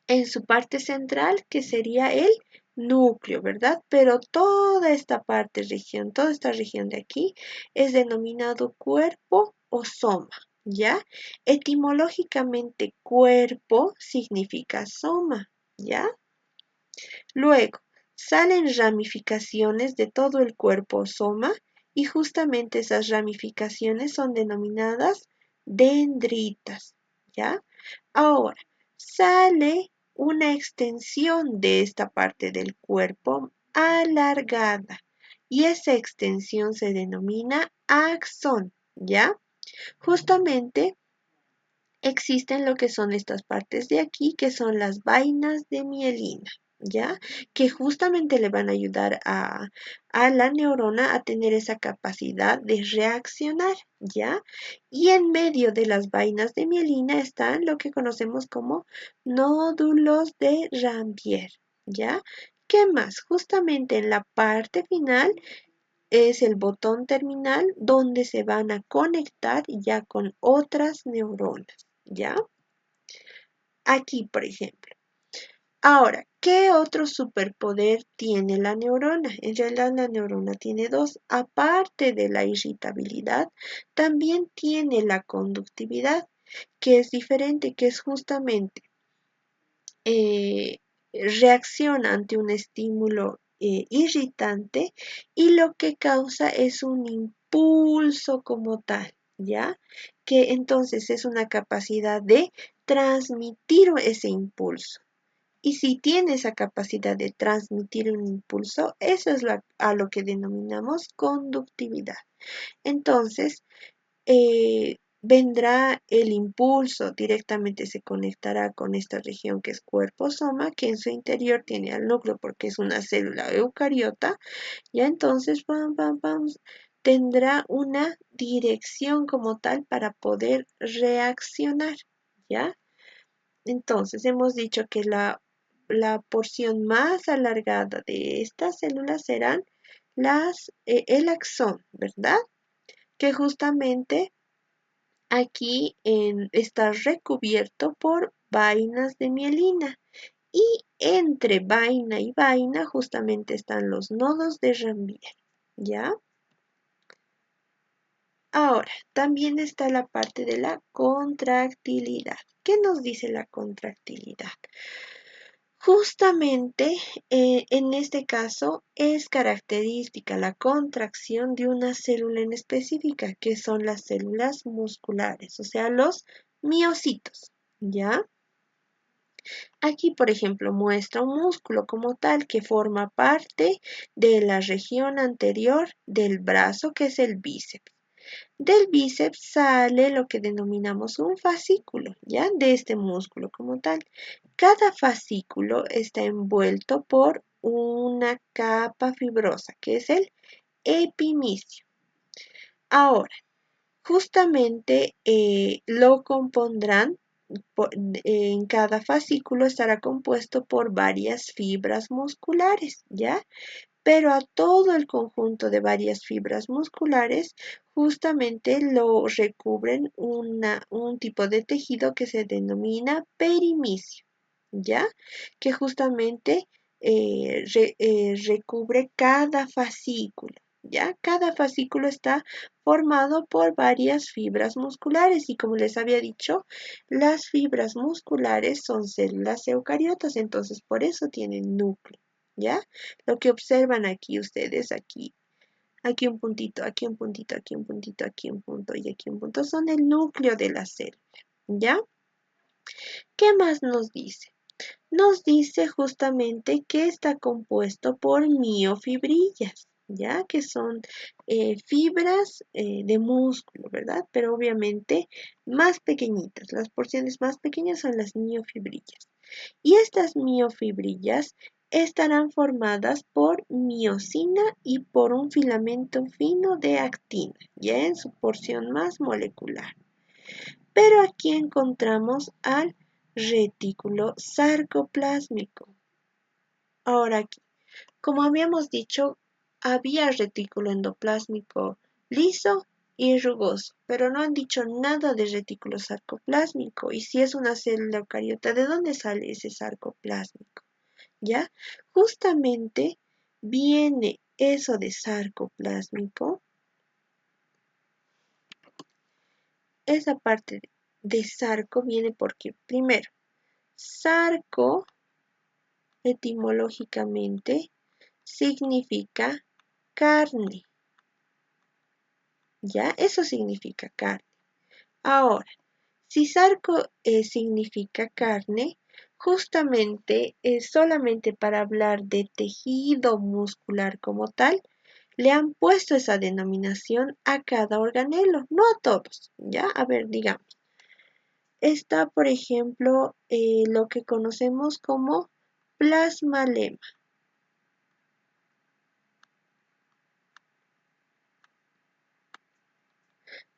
S1: en su parte central, que sería el núcleo, ¿verdad? Pero toda esta región, toda esta región de aquí es denominado cuerpo o soma, ¿ya? Etimológicamente, cuerpo significa soma, ¿ya? Luego, salen ramificaciones de todo el cuerpo o soma y justamente esas ramificaciones son denominadas dendritas, ¿ya? Ahora, sale una extensión de esta parte del cuerpo alargada y esa extensión se denomina axón, ¿ya? Justamente existen lo que son estas partes de aquí, que son las vainas de mielina, ¿ya? Que justamente le van a ayudar a la neurona a tener esa capacidad de reaccionar, ¿ya? Y en medio de las vainas de mielina están lo que conocemos como nódulos de Rambier, ¿ya? ¿Qué más? Justamente en la parte final es el botón terminal donde se van a conectar ya con otras neuronas, ¿ya? Aquí, por ejemplo. Ahora, ¿qué otro superpoder tiene la neurona? En realidad la neurona tiene dos. Aparte de la irritabilidad, también tiene la conductividad, que es diferente, que es justamente eh, reacciona ante un estímulo irritante y lo que causa es un impulso como tal, ¿ya? Que entonces es una capacidad de transmitir ese impulso. Y si tiene esa capacidad de transmitir un impulso, eso es a lo que denominamos conductividad. Entonces, vendrá el impulso, directamente se conectará con esta región que es cuerpo-soma, que en su interior tiene al núcleo porque es una célula eucariota, ya entonces tendrá una dirección como tal para poder reaccionar, ¿ya? Entonces hemos dicho que la porción más alargada de estas células serán el axón, ¿verdad? Que justamente aquí está recubierto por vainas de mielina. Y entre vaina y vaina justamente están los nodos de Ranvier, ¿ya? Ahora, también está la parte de la contractilidad. ¿Qué nos dice la contractilidad? Justamente en este caso es característica la contracción de una célula en específica, que son las células musculares, o sea, los miocitos, ¿ya? Aquí, por ejemplo, muestra un músculo como tal que forma parte de la región anterior del brazo, que es el bíceps. Del bíceps sale lo que denominamos un fascículo, ¿ya? De este músculo como tal. Cada fascículo está envuelto por una capa fibrosa, que es el epimicio. Ahora, justamente lo compondrán, en cada fascículo estará compuesto por varias fibras musculares, ¿ya? Pero a todo el conjunto de varias fibras musculares justamente lo recubren un tipo de tejido que se denomina perimicio, ¿ya? Que justamente recubre cada fascículo, ¿ya? Cada fascículo está formado por varias fibras musculares y como les había dicho, las fibras musculares son células eucariotas, entonces por eso tienen núcleo, ¿ya? Lo que observan aquí ustedes, aquí un puntito, aquí un puntito, aquí un puntito, aquí un punto y aquí un punto, son el núcleo de la célula, ¿ya? ¿Qué más nos dice? Nos dice justamente que está compuesto por miofibrillas, ¿ya? Que son fibras de músculo, ¿verdad? Pero obviamente más pequeñitas. Las porciones más pequeñas son las miofibrillas. Y estas miofibrillas estarán formadas por miocina y por un filamento fino de actina, ya en su porción más molecular. Pero aquí encontramos al retículo sarcoplásmico. Ahora aquí, como habíamos dicho, había retículo endoplásmico liso y rugoso, pero no han dicho nada de retículo sarcoplásmico. Y si es una célula eucariota, ¿de dónde sale ese sarcoplásmico? ¿Ya? Justamente viene eso de sarcoplásmico, esa parte de sarco viene porque, primero, sarco etimológicamente significa carne, ¿ya? Eso significa carne. Ahora, si sarco significa carne, justamente solamente para hablar de tejido muscular como tal, le han puesto esa denominación a cada organelo, no a todos, ¿ya? A ver, digamos, está, por ejemplo, lo que conocemos como plasmalema.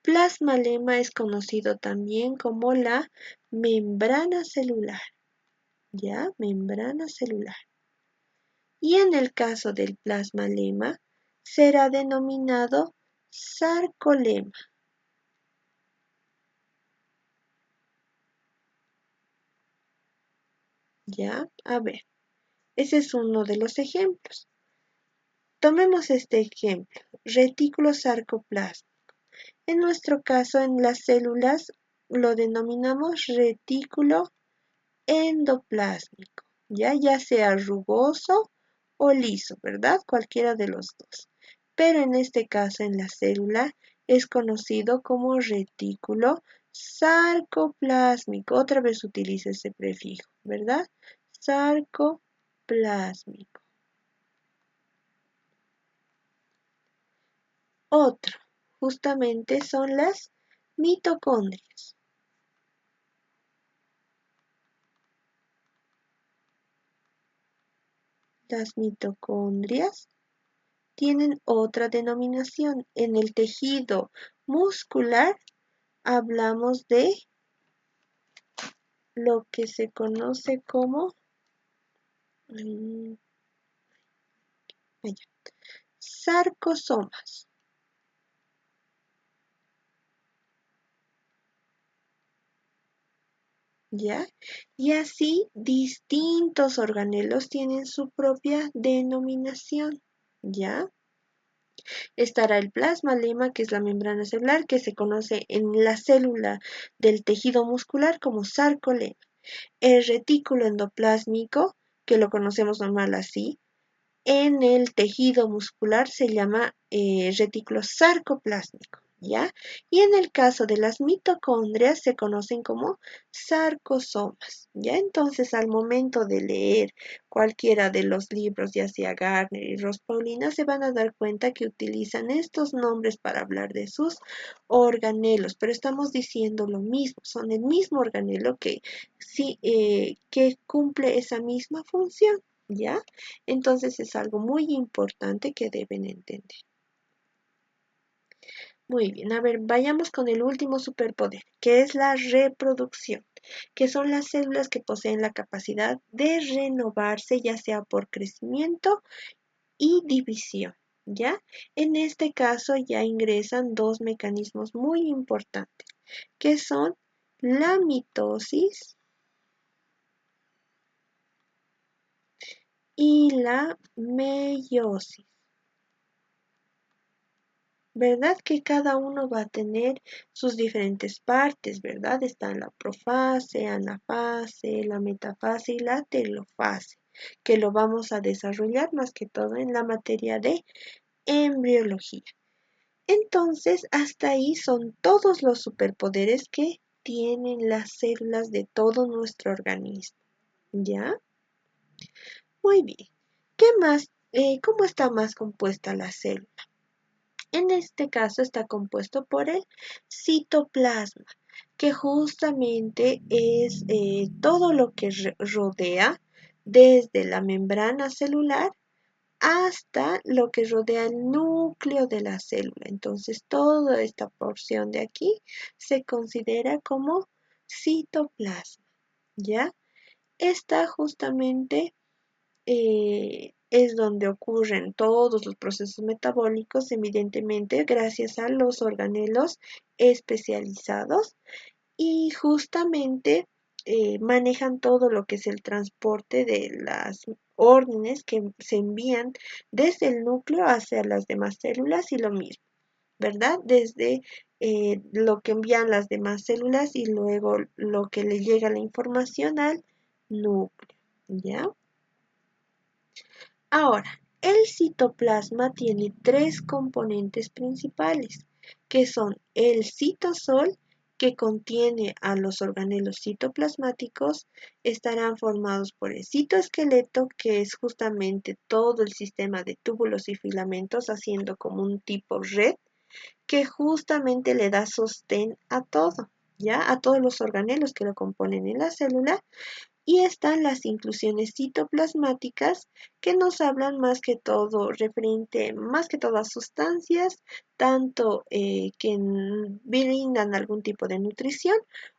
S1: Plasmalema es conocido también como la membrana celular, ¿ya? Membrana celular. Y en el caso del plasmalema, será denominado sarcolema, ¿ya? A ver, ese es uno de los ejemplos. Tomemos este ejemplo, retículo sarcoplasma. En nuestro caso, en las células, lo denominamos retículo endoplásmico, ya sea rugoso o liso, ¿verdad? Cualquiera de los dos. Pero en este caso, en la célula, es conocido como retículo sarcoplásmico. Otra vez utiliza ese prefijo, ¿verdad? sarcoplásmico. Otro, justamente son las mitocondrias. Las mitocondrias tienen otra denominación. En el tejido muscular hablamos de lo que se conoce como sarcosomas. ¿Ya? Y así distintos organelos tienen su propia denominación. ¿Ya? Estará el plasma-lema, que es la membrana celular, que se conoce en la célula del tejido muscular como sarcolema. El retículo endoplásmico, que lo conocemos normal así, en el tejido muscular se llama retículo sarcoplásmico, ¿ya? Y en el caso de las mitocondrias se conocen como sarcosomas, ¿ya? Entonces, al momento de leer cualquiera de los libros, ya sea Gardner y Ross Paulina, se van a dar cuenta que utilizan estos nombres para hablar de sus organelos, pero estamos diciendo lo mismo, son el mismo organelo que, sí, que cumple esa misma función, ¿ya? Entonces es algo muy importante que deben entender. Muy bien, a ver, vayamos con el último superpoder, que es la reproducción, que son las células que poseen la capacidad de renovarse, ya sea por crecimiento y división, ¿ya? En este caso ya ingresan dos mecanismos muy importantes, que son la mitosis y la meiosis. ¿Verdad que cada uno va a tener sus diferentes partes, verdad? Está la profase, anafase, la metafase y la telofase, que lo vamos a desarrollar más que todo en la materia de embriología. Entonces, hasta ahí son todos los superpoderes que tienen las células de todo nuestro organismo. ¿Ya? Muy bien. ¿Qué más? ¿Cómo está más compuesta la célula? En este caso está compuesto por el citoplasma, que justamente es todo lo que rodea desde la membrana celular hasta lo que rodea el núcleo de la célula. Entonces, toda esta porción de aquí se considera como citoplasma, ¿ya? Está justamente es donde ocurren todos los procesos metabólicos, evidentemente gracias a los organelos especializados y justamente manejan todo lo que es el transporte de las órdenes que se envían desde el núcleo hacia las demás células y lo mismo, ¿verdad? Desde lo que envían las demás células y luego lo que le llega la información al núcleo, ¿ya? Ahora, el citoplasma tiene tres componentes principales, que son el citosol, que contiene a los organelos citoplasmáticos, estarán formados por el citoesqueleto, que es justamente todo el sistema de túbulos y filamentos, haciendo como un tipo red, que justamente le da sostén a todo, ¿ya? A todos los organelos que lo componen en la célula. Y están las inclusiones citoplasmáticas que nos hablan más que todo referente, más que todo a sustancias, tanto que brindan algún tipo de nutrición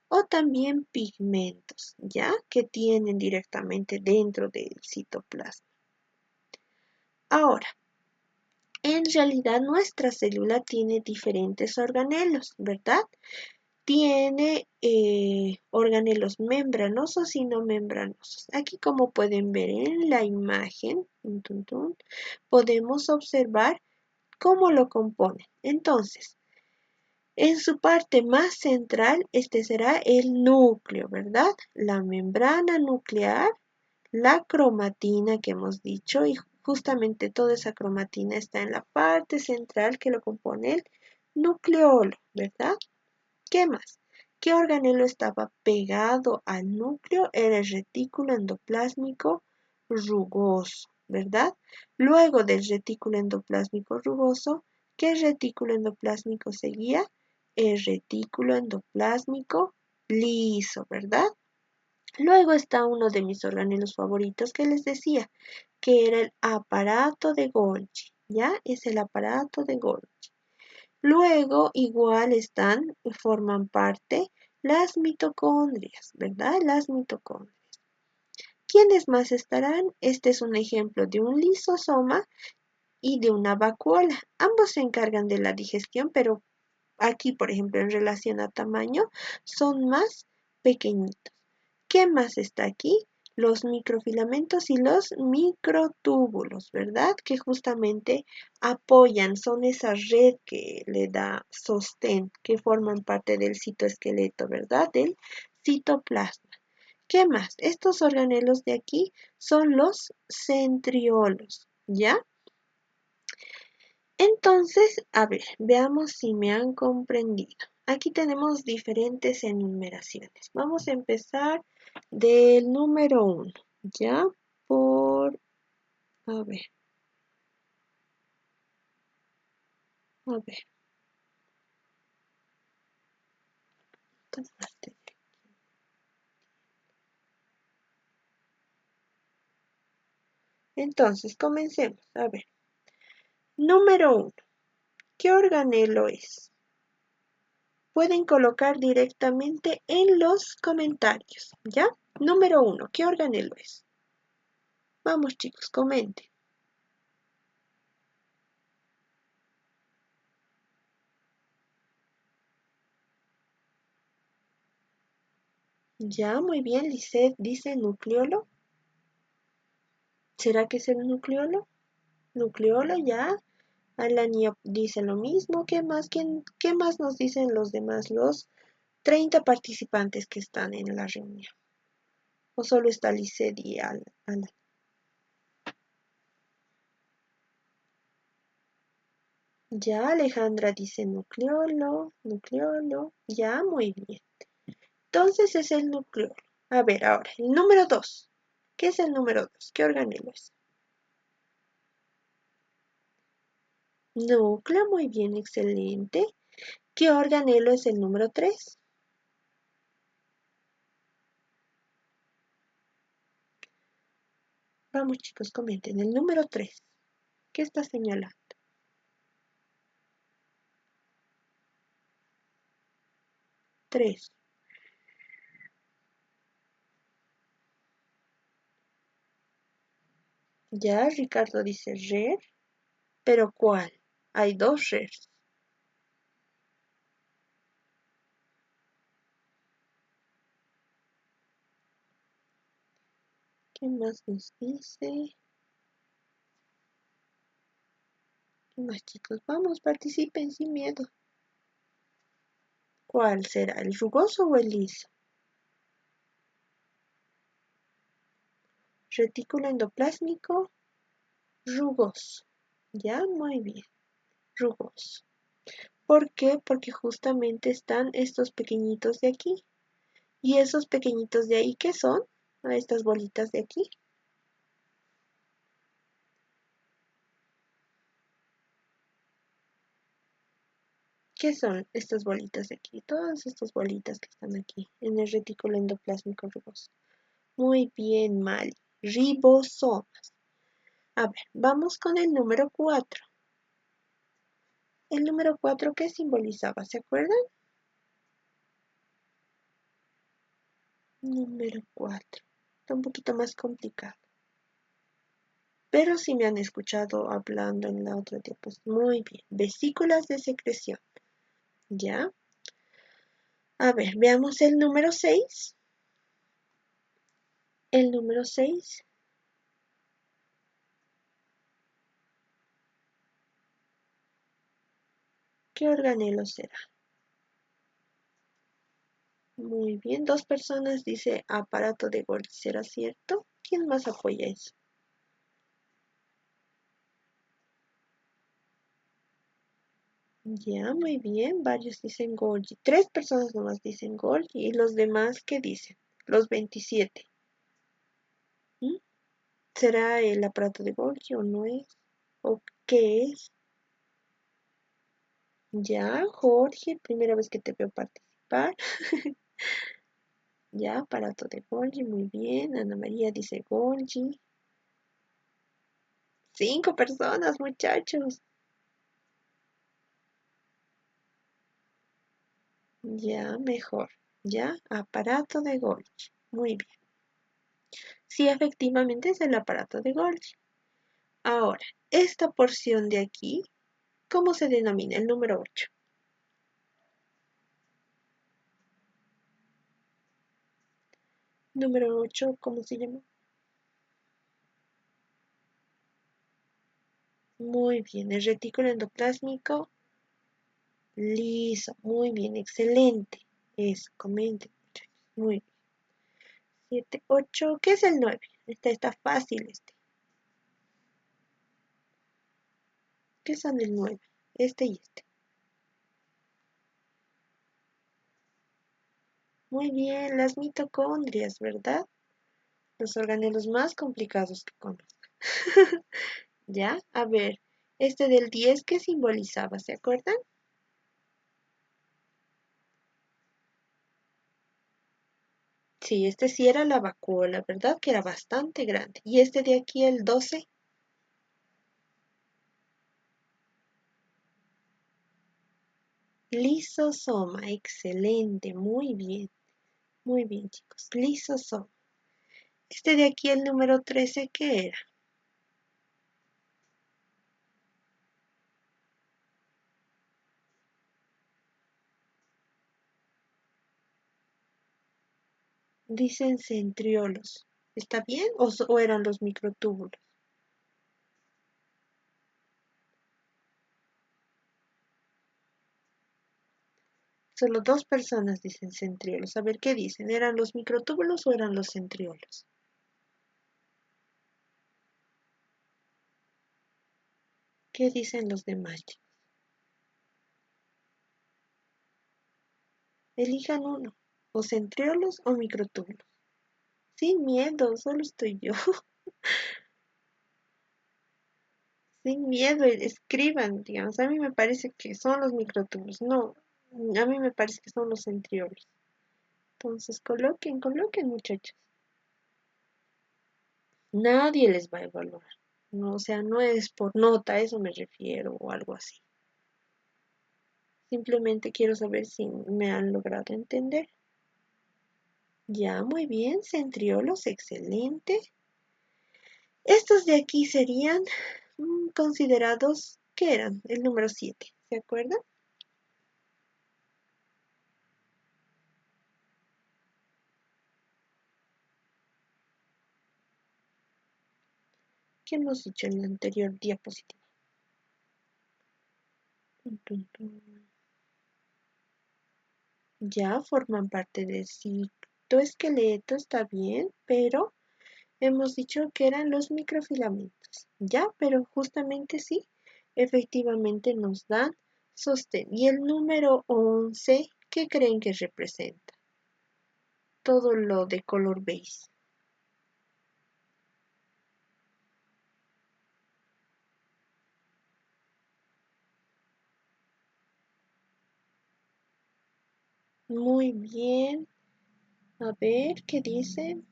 S1: o también pigmentos, ¿ya? Que tienen directamente dentro del citoplasma. Ahora, en realidad nuestra célula tiene diferentes organelos, ¿verdad? Tiene organelos membranosos y no membranosos. Aquí, como pueden ver en la imagen, podemos observar cómo lo componen. Entonces, en su parte más central, este será el núcleo, ¿verdad? La membrana nuclear, la cromatina que hemos dicho, y justamente toda esa cromatina está en la parte central que lo compone el nucleolo, ¿verdad? ¿Qué más? ¿Qué organelo estaba pegado al núcleo? Era el retículo endoplásmico rugoso, ¿verdad? Luego del retículo endoplásmico rugoso, ¿qué retículo endoplásmico seguía? El retículo endoplásmico liso, ¿verdad? Luego está uno de mis organelos favoritos que les decía, que era el aparato de Golgi, ¿ya? Es el aparato de Golgi. Luego, igual forman parte las mitocondrias, ¿verdad? Las mitocondrias. ¿Quiénes más estarán? Este es un ejemplo de un lisosoma y de una vacuola. Ambos se encargan de la digestión, pero aquí, por ejemplo, en relación a tamaño, son más pequeñitos. ¿Qué más está aquí? Los microfilamentos y los microtúbulos, ¿verdad? Que justamente apoyan, son esa red que le da sostén, que forman parte del citoesqueleto, ¿verdad? Del citoplasma. ¿Qué más? Estos organelos de aquí son los centriolos, ¿ya? Entonces, a ver, veamos si me han comprendido. Aquí tenemos diferentes enumeraciones. Vamos a empezar del número 1, ¿ya? A ver, a ver. Entonces, comencemos. A ver, número 1. ¿Qué organelo es? Pueden colocar directamente en los comentarios, ¿ya? Número 1. ¿Qué organelo es? Vamos, chicos, comenten. Ya, muy bien, Lisette dice nucleolo. ¿Será que es el nucleolo? Nucleolo, ya. Alania dice lo mismo. ¿Qué más? ¿Qué más nos dicen los demás, los 30 participantes que están en la reunión? ¿O solo está Lisette y Alan? Ya, Alejandra dice nucleolo, nucleolo. Ya, muy bien. Entonces es el nucleolo. A ver, ahora, el número 2. ¿Qué es el número 2? ¿Qué organelo es? Núcleo, muy bien, excelente. ¿Qué organelo es el número 3? Vamos, chicos, comenten. El número 3. ¿Qué está señalando? 3. Ya, Ricardo dice red. ¿Pero cuál? Hay dos reds. ¿Qué más nos dice? ¿Qué más, chicos? Vamos, participen sin miedo. ¿Cuál será? ¿El rugoso o el liso? Retículo endoplásmico rugoso. Ya, muy bien. Rugoso. ¿Por qué? Porque justamente están estos pequeñitos de aquí. ¿Y esos pequeñitos de ahí qué son? A estas bolitas de aquí. ¿Qué son estas bolitas de aquí? Todas estas bolitas que están aquí en el retículo endoplásmico rugoso. Muy bien, Mali. Ribosomas. A ver, vamos con el número 4. El número 4, ¿qué simbolizaba? ¿Se acuerdan? Número 4. Está un poquito más complicado. Pero si me han escuchado hablando en la otra diapositiva. Muy bien. Vesículas de secreción. ¿Ya? A ver, veamos el número 6. El número 6. ¿Qué organelo será? Muy bien, 2 personas dice aparato de Golgi. ¿Será cierto? ¿Quién más apoya eso? Ya, muy bien. Varios dicen Golgi. 3 personas nomás dicen Golgi. ¿Y los demás qué dicen? Los 27. ¿Mm? ¿Será el aparato de Golgi o no es? ¿O qué es? Ya, Jorge, primera vez que te veo participar. Ya, aparato de Golgi, muy bien. Ana María dice Golgi. 5 personas, muchachos. Ya, mejor. Ya, aparato de Golgi. Muy bien. Sí, efectivamente es el aparato de Golgi. Ahora, esta porción de aquí, ¿cómo se denomina? El número 8. Número 8, ¿cómo se llama? Muy bien, el retículo endoplásmico liso. Muy bien, excelente. Eso, comenten, muchachos. Muy bien. 7, 8, ¿qué es el 9? Está fácil este. ¿Qué son el 9? Este y este. Muy bien, las mitocondrias, ¿verdad? Los organelos más complicados que conozco. ¿Ya? A ver, este del 10, ¿qué simbolizaba? ¿Se acuerdan? Sí, este sí era la vacuola, ¿verdad? Que era bastante grande. Y este de aquí, el 12, lisosoma. Excelente, muy bien, chicos. Lisosoma. Este de aquí, el número 13, ¿qué era? Dicen centriolos. ¿Está bien? ¿O eran los microtúbulos? Solo 2 personas dicen centriolos. A ver, ¿qué dicen? ¿Eran los microtúbulos o eran los centriolos? ¿Qué dicen los demás, chicos? Elijan uno. O centriolos o microtúbulos. Sin miedo, solo estoy yo. Sin miedo, escriban, digamos. A mí me parece que son los microtúbulos. No, a mí me parece que son los centriolos. Entonces, coloquen, muchachos. Nadie les va a evaluar. No, o sea, no es por nota, a eso me refiero o algo así. Simplemente quiero saber si me han logrado entender. Ya, muy bien, centriolos, excelente. Estos de aquí serían considerados, ¿qué eran? El número 7, ¿se acuerdan? ¿Qué hemos dicho en la anterior diapositiva? Tun, tun, tun. Ya forman parte del citoesqueleto, está bien, pero hemos dicho que eran los microfilamentos. Ya, pero justamente sí, efectivamente nos dan sostén. Y el número 11, ¿qué creen que representa? Todo lo de color beige. Muy bien. A ver, ¿qué dicen?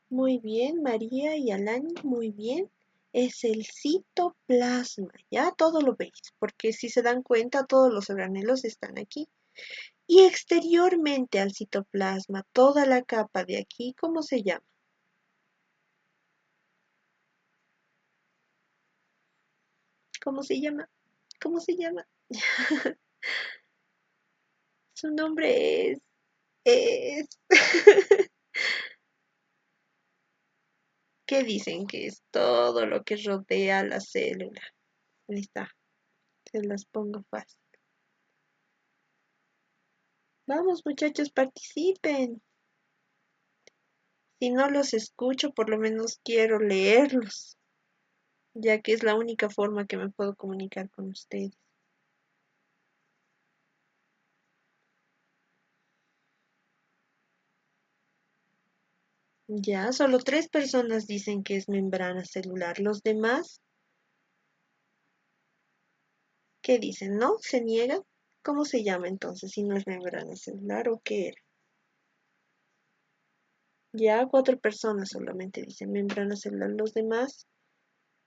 S1: Muy bien, María y Alani, muy bien. Es el citoplasma, ya todo lo veis, porque si se dan cuenta, todos los organelos están aquí. Y exteriormente al citoplasma, toda la capa de aquí, ¿cómo se llama? ¿Cómo se llama? ¿Cómo se llama? Su nombre es... ¿Qué dicen? Que es todo lo que rodea la célula. Ahí está, se las pongo fácil. Vamos, muchachos, participen. Si no los escucho, por lo menos quiero leerlos, ya que es la única forma que me puedo comunicar con ustedes. Ya, solo 3 personas dicen que es membrana celular. Los demás, ¿qué dicen? ¿No? ¿Se niegan? ¿Cómo se llama entonces si no es membrana celular o qué era? Ya, 4 personas solamente dicen membrana celular. Los demás,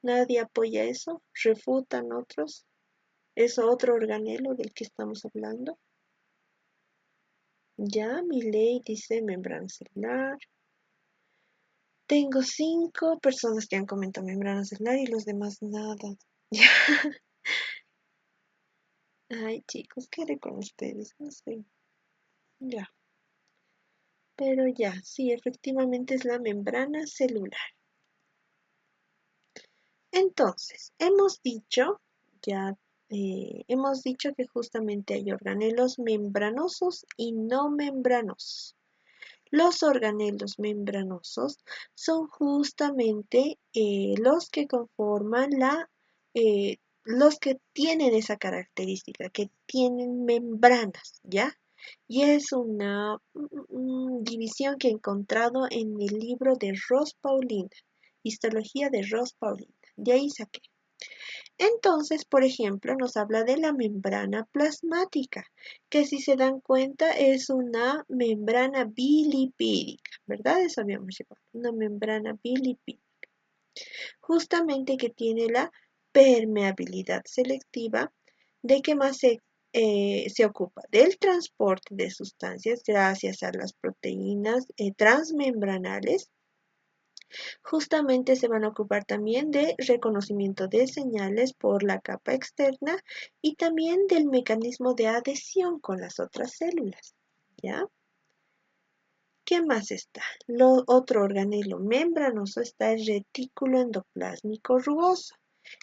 S1: nadie apoya eso. Refutan otros. ¿Es otro organelo del que estamos hablando? Ya, mi ley dice membrana celular. Tengo 5 personas que han comentado membrana celular y los demás nada. Ya. Ay, chicos, ¿qué haré con ustedes? No sé. Ya. Pero ya, sí, efectivamente es la membrana celular. Entonces, hemos dicho que justamente hay organelos membranosos y no membranosos. Los organelos membranosos son justamente los que conforman los que tienen esa característica, que tienen membranas, ¿ya? Y es una división que he encontrado en el libro de Ross Paulina, Histología de Ross Paulina. De ahí saqué. Entonces, por ejemplo, nos habla de la membrana plasmática, que si se dan cuenta es una membrana bilipídica, ¿verdad? Eso habíamos llevado, una membrana bilipídica, justamente que tiene la permeabilidad selectiva, de que más se ocupa del transporte de sustancias gracias a las proteínas transmembranales. Justamente se van a ocupar también de reconocimiento de señales por la capa externa y también del mecanismo de adhesión con las otras células. ¿Ya? ¿Qué más está? Otro organelo membranoso está el retículo endoplásmico rugoso,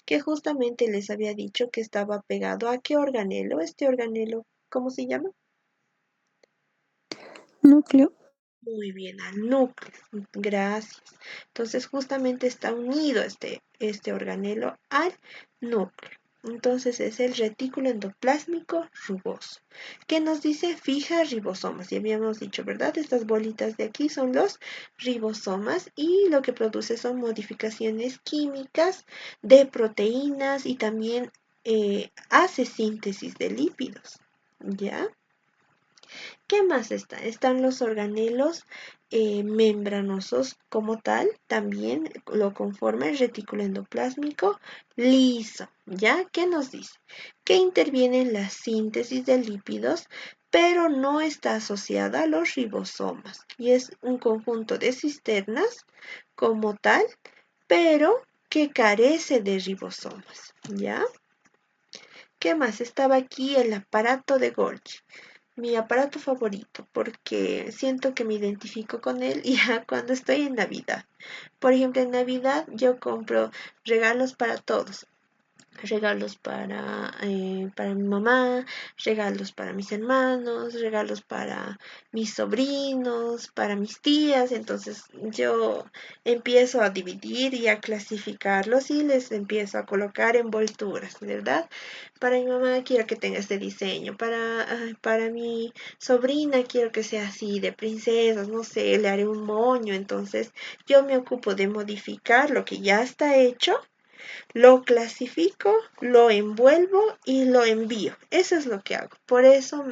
S1: que justamente les había dicho que estaba pegado a qué organelo. Este organelo, ¿cómo se llama?
S2: Núcleo.
S1: Muy bien, al núcleo. Gracias. Entonces, justamente está unido este organelo al núcleo. Entonces, es el retículo endoplásmico rugoso. ¿Qué nos dice? Fija ribosomas. Ya habíamos dicho, ¿verdad? Estas bolitas de aquí son los ribosomas y lo que produce son modificaciones químicas de proteínas y también hace síntesis de lípidos. ¿Ya? ¿Qué más está? Están los organelos membranosos como tal, también lo conforma el retículo endoplásmico liso. ¿Ya? ¿Qué nos dice? Que interviene en la síntesis de lípidos, pero no está asociada a los ribosomas. Y es un conjunto de cisternas como tal, pero que carece de ribosomas. ¿Ya? ¿Qué más? Estaba aquí el aparato de Golgi, mi aparato favorito, porque siento que me identifico con él ya cuando estoy en Navidad. Por ejemplo, en Navidad yo compro regalos para todos. Regalos para mi mamá, regalos para mis hermanos, regalos para mis sobrinos, para mis tías. Entonces yo empiezo a dividir y a clasificarlos y les empiezo a colocar envolturas, ¿verdad? Para mi mamá quiero que tenga este diseño, para mi sobrina quiero que sea así, de princesas, no sé, le haré un moño. Entonces yo me ocupo de modificar lo que ya está hecho, lo clasifico, lo envuelvo y lo envío. Eso es lo que hago. Por eso,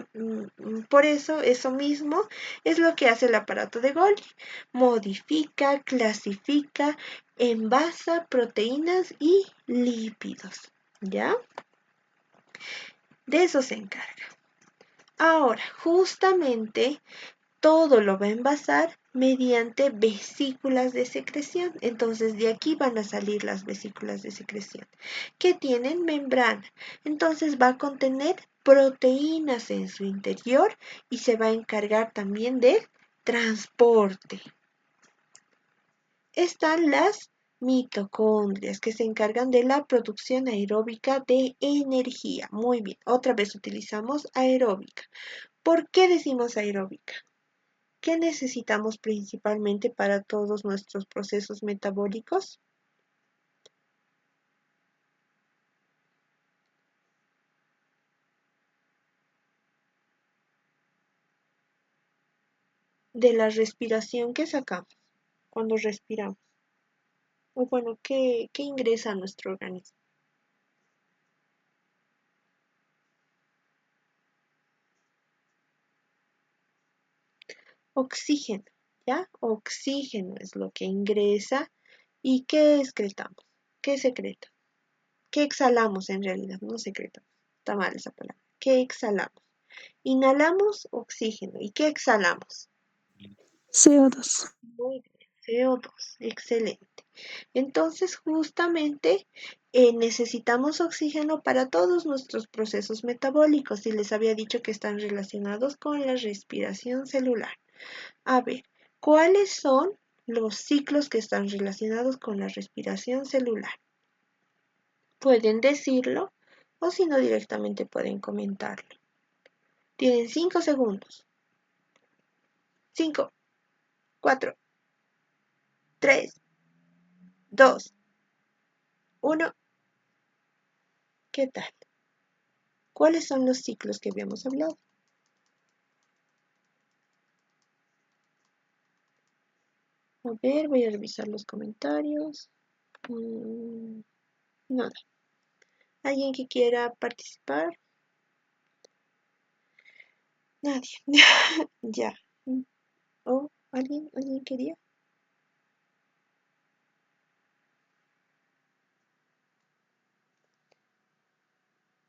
S1: eso mismo es lo que hace el aparato de Golgi. Modifica, clasifica, envasa proteínas y lípidos. ¿Ya? De eso se encarga. Ahora, justamente todo lo va a envasar mediante vesículas de secreción. Entonces, de aquí van a salir las vesículas de secreción que tienen membrana. Entonces, va a contener proteínas en su interior y se va a encargar también del transporte. Están las mitocondrias que se encargan de la producción aeróbica de energía. Muy bien, otra vez utilizamos aeróbica. ¿Por qué decimos aeróbica? ¿Qué necesitamos principalmente para todos nuestros procesos metabólicos? De la respiración que sacamos. cuando respiramos? O bueno, ¿qué ingresa a nuestro organismo? Oxígeno, ¿ya? Oxígeno es lo que ingresa. ¿Y qué excretamos? ¿Qué secreta? ¿Qué exhalamos en realidad? No secretamos. Está mal esa palabra. ¿Qué exhalamos? Inhalamos oxígeno. ¿Y qué exhalamos?
S2: CO2.
S1: Muy bien, CO2. Excelente. Entonces, justamente necesitamos oxígeno para todos nuestros procesos metabólicos y les había dicho que están relacionados con la respiración celular. A ver, ¿cuáles son los ciclos que están relacionados con la respiración celular? Pueden decirlo o si no directamente pueden comentarlo. Tienen 5 segundos. 5, 4, 3, 2, 1. ¿Qué tal? ¿Cuáles son los ciclos que habíamos hablado? A ver, voy a revisar los comentarios. Nada. ¿Alguien que quiera participar? Nadie. Ya. ¿O alguien quería?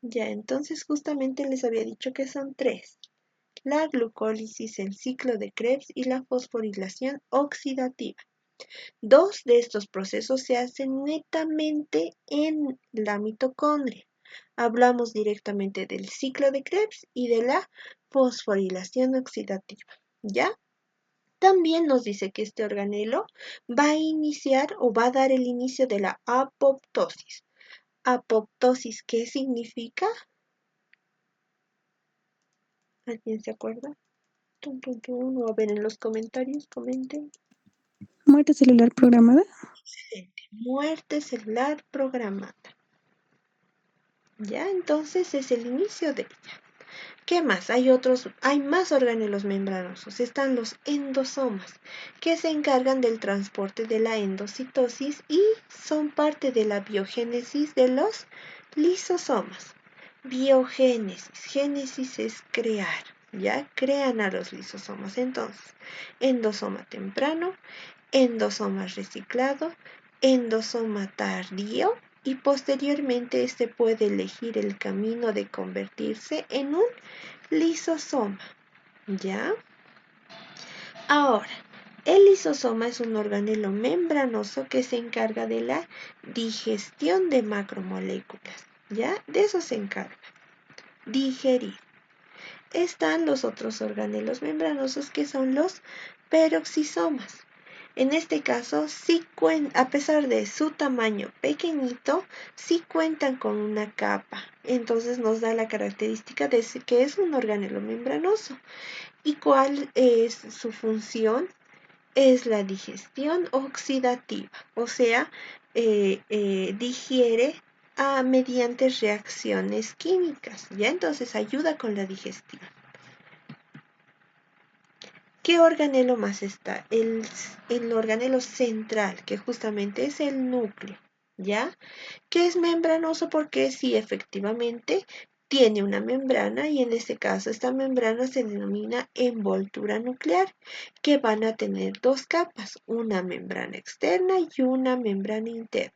S1: Ya, entonces justamente les había dicho que son tres. La glucólisis, el ciclo de Krebs y la fosforilación oxidativa. Dos de estos procesos se hacen netamente en la mitocondria. Hablamos directamente del ciclo de Krebs y de la fosforilación oxidativa. ¿Ya? También nos dice que este organelo va a iniciar o va a dar el inicio de la apoptosis. Apoptosis, ¿qué significa? ¿Alguien se acuerda? Tum, tum, tum. A ver en los comentarios, comenten.
S2: Muerte celular programada.
S1: Excelente. Muerte celular programada. Ya, entonces es el inicio de ella. ¿Qué más? Hay más organelos membranosos. Están los endosomas, que se encargan del transporte de la endocitosis y son parte de la biogénesis de los lisosomas. Biogénesis. Génesis es crear. Ya crean a los lisosomas. Entonces, endosoma temprano, endosoma reciclado, endosoma tardío y posteriormente este puede elegir el camino de convertirse en un lisosoma. ¿Ya? Ahora, el lisosoma es un organelo membranoso que se encarga de la digestión de macromoléculas. ¿Ya? De eso se encarga. Digerir. Están los otros organelos membranosos que son los peroxisomas. En este caso, a pesar de su tamaño pequeñito, sí cuentan con una capa. Entonces nos da la característica de que es un organelo membranoso. ¿Y cuál es su función? Es la digestión oxidativa, o sea, digiere mediante reacciones químicas, ¿ya? Entonces ayuda con la digestión. ¿Qué organelo más está? El organelo central, que justamente es el núcleo, ¿ya? Que es membranoso porque sí, efectivamente, tiene una membrana y en este caso esta membrana se denomina envoltura nuclear, que van a tener dos capas, una membrana externa y una membrana interna.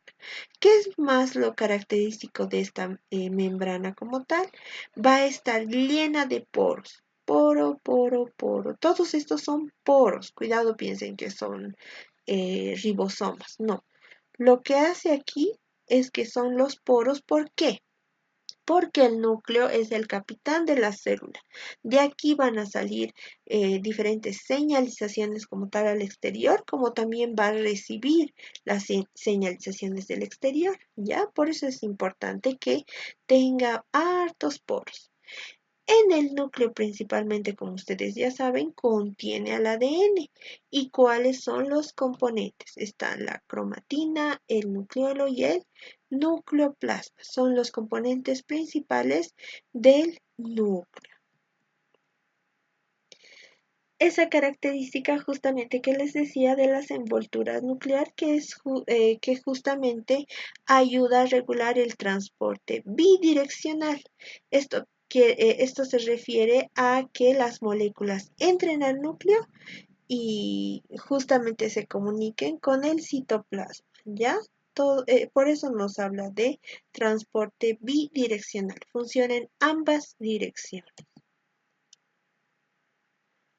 S1: ¿Qué es más lo característico de esta membrana como tal? Va a estar llena de poros. Poro, poro, poro. Todos estos son poros. Cuidado, piensen que son ribosomas. No. Lo que hace aquí es que son los poros. ¿Por qué? Porque el núcleo es el capitán de la célula. De aquí van a salir diferentes señalizaciones como tal al exterior, como también va a recibir las señalizaciones del exterior, ¿ya? Por eso es importante que tenga hartos poros. En el núcleo principalmente, como ustedes ya saben, contiene al ADN. ¿Y cuáles son los componentes? Están la cromatina, el nucleolo y el nucleoplasma. Son los componentes principales del núcleo. esa característica justamente que les decía de las envolturas nuclear, que justamente ayuda a regular el transporte bidireccional. Esto se refiere a que las moléculas entren al núcleo y justamente se comuniquen con el citoplasma, ¿ya? Por eso nos habla de transporte bidireccional, funciona en ambas direcciones.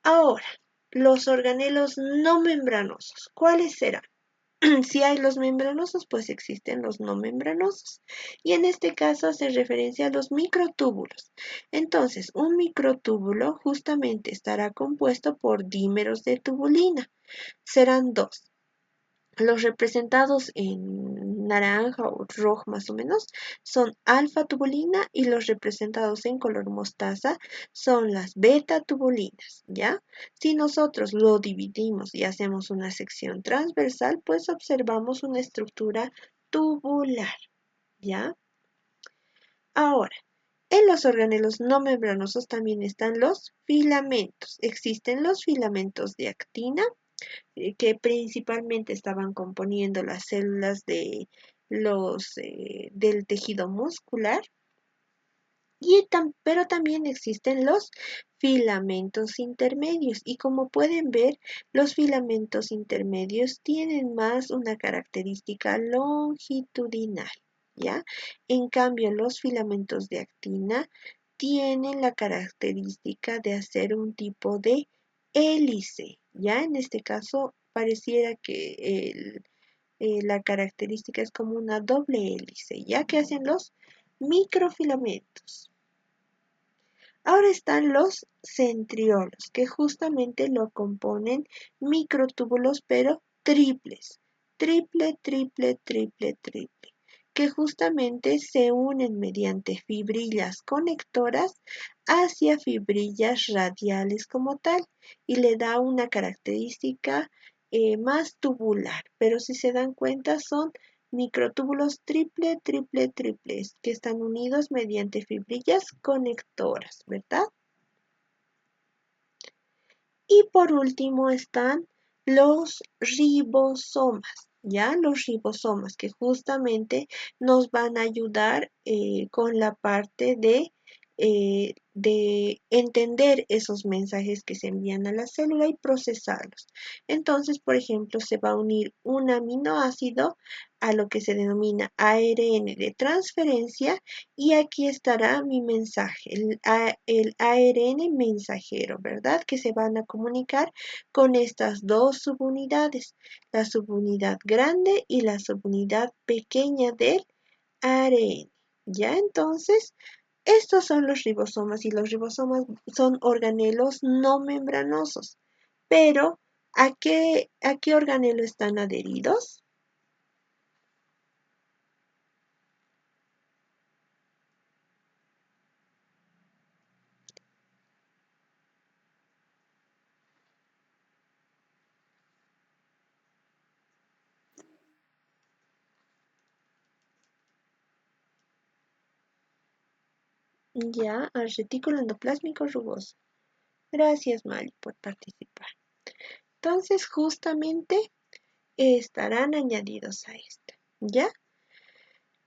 S1: Ahora, los organelos no membranosos, ¿cuáles serán? Si hay los membranosos, pues existen los no membranosos. Y en este caso hace referencia a los microtúbulos. Entonces, un microtúbulo justamente estará compuesto por dímeros de tubulina. Serán dos. Los representados en naranja o rojo más o menos son alfa-tubulina y los representados en color mostaza son las beta-tubulinas, ¿ya? Si nosotros lo dividimos y hacemos una sección transversal, pues observamos una estructura tubular, ¿ya? Ahora, en los organelos no membranosos también están los filamentos. Existen los filamentos de actina, que principalmente estaban componiendo las células del tejido muscular, pero también existen los filamentos intermedios y como pueden ver, los filamentos intermedios tienen más una característica longitudinal, ¿ya? En cambio, los filamentos de actina tienen la característica de hacer un tipo de hélice, ¿ya? En este caso, pareciera que la característica es como una doble hélice, ya que hacen los microfilamentos. Ahora están los centriolos, que justamente lo componen microtúbulos, pero triples, triple, que justamente se unen mediante fibrillas conectoras hacia fibrillas radiales como tal, y le da una característica más tubular, pero si se dan cuenta son microtúbulos triples, que están unidos mediante fibrillas conectoras, ¿verdad? Y por último están los ribosomas, ¿ya? Los ribosomas que justamente nos van a ayudar con la parte de entender esos mensajes que se envían a la célula y procesarlos. Entonces, por ejemplo, se va a unir un aminoácido a lo que se denomina ARN de transferencia y aquí estará mi mensaje, el ARN mensajero, ¿verdad? Que se van a comunicar con estas dos subunidades, la subunidad grande y la subunidad pequeña del ARN. ¿Ya? Entonces, estos son los ribosomas y los ribosomas son organelos no membranosos. Pero, ¿a qué organelo están adheridos? Ya, al retículo endoplásmico rugoso. Gracias, Mali, por participar. Entonces, justamente estarán añadidos a esta, ¿ya?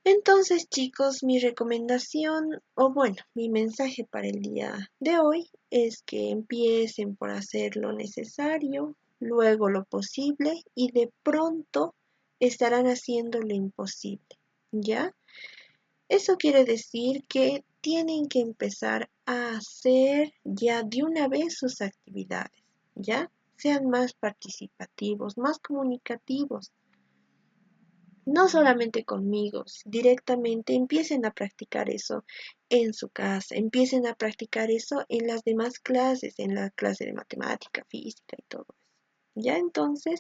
S1: Entonces, chicos, mi recomendación, o bueno, mi mensaje para el día de hoy es que empiecen por hacer lo necesario, luego lo posible y de pronto estarán haciendo lo imposible, ¿ya? Eso quiere decir que tienen que empezar a hacer ya de una vez sus actividades, ¿ya? Sean más participativos, más comunicativos. No solamente conmigo, directamente empiecen a practicar eso en su casa, empiecen a practicar eso en las demás clases, en la clase de matemática, física y todo eso. ¿Ya? Entonces,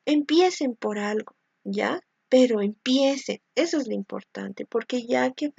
S1: empiecen por algo, ¿ya? Pero empiecen, eso es lo importante, porque ya que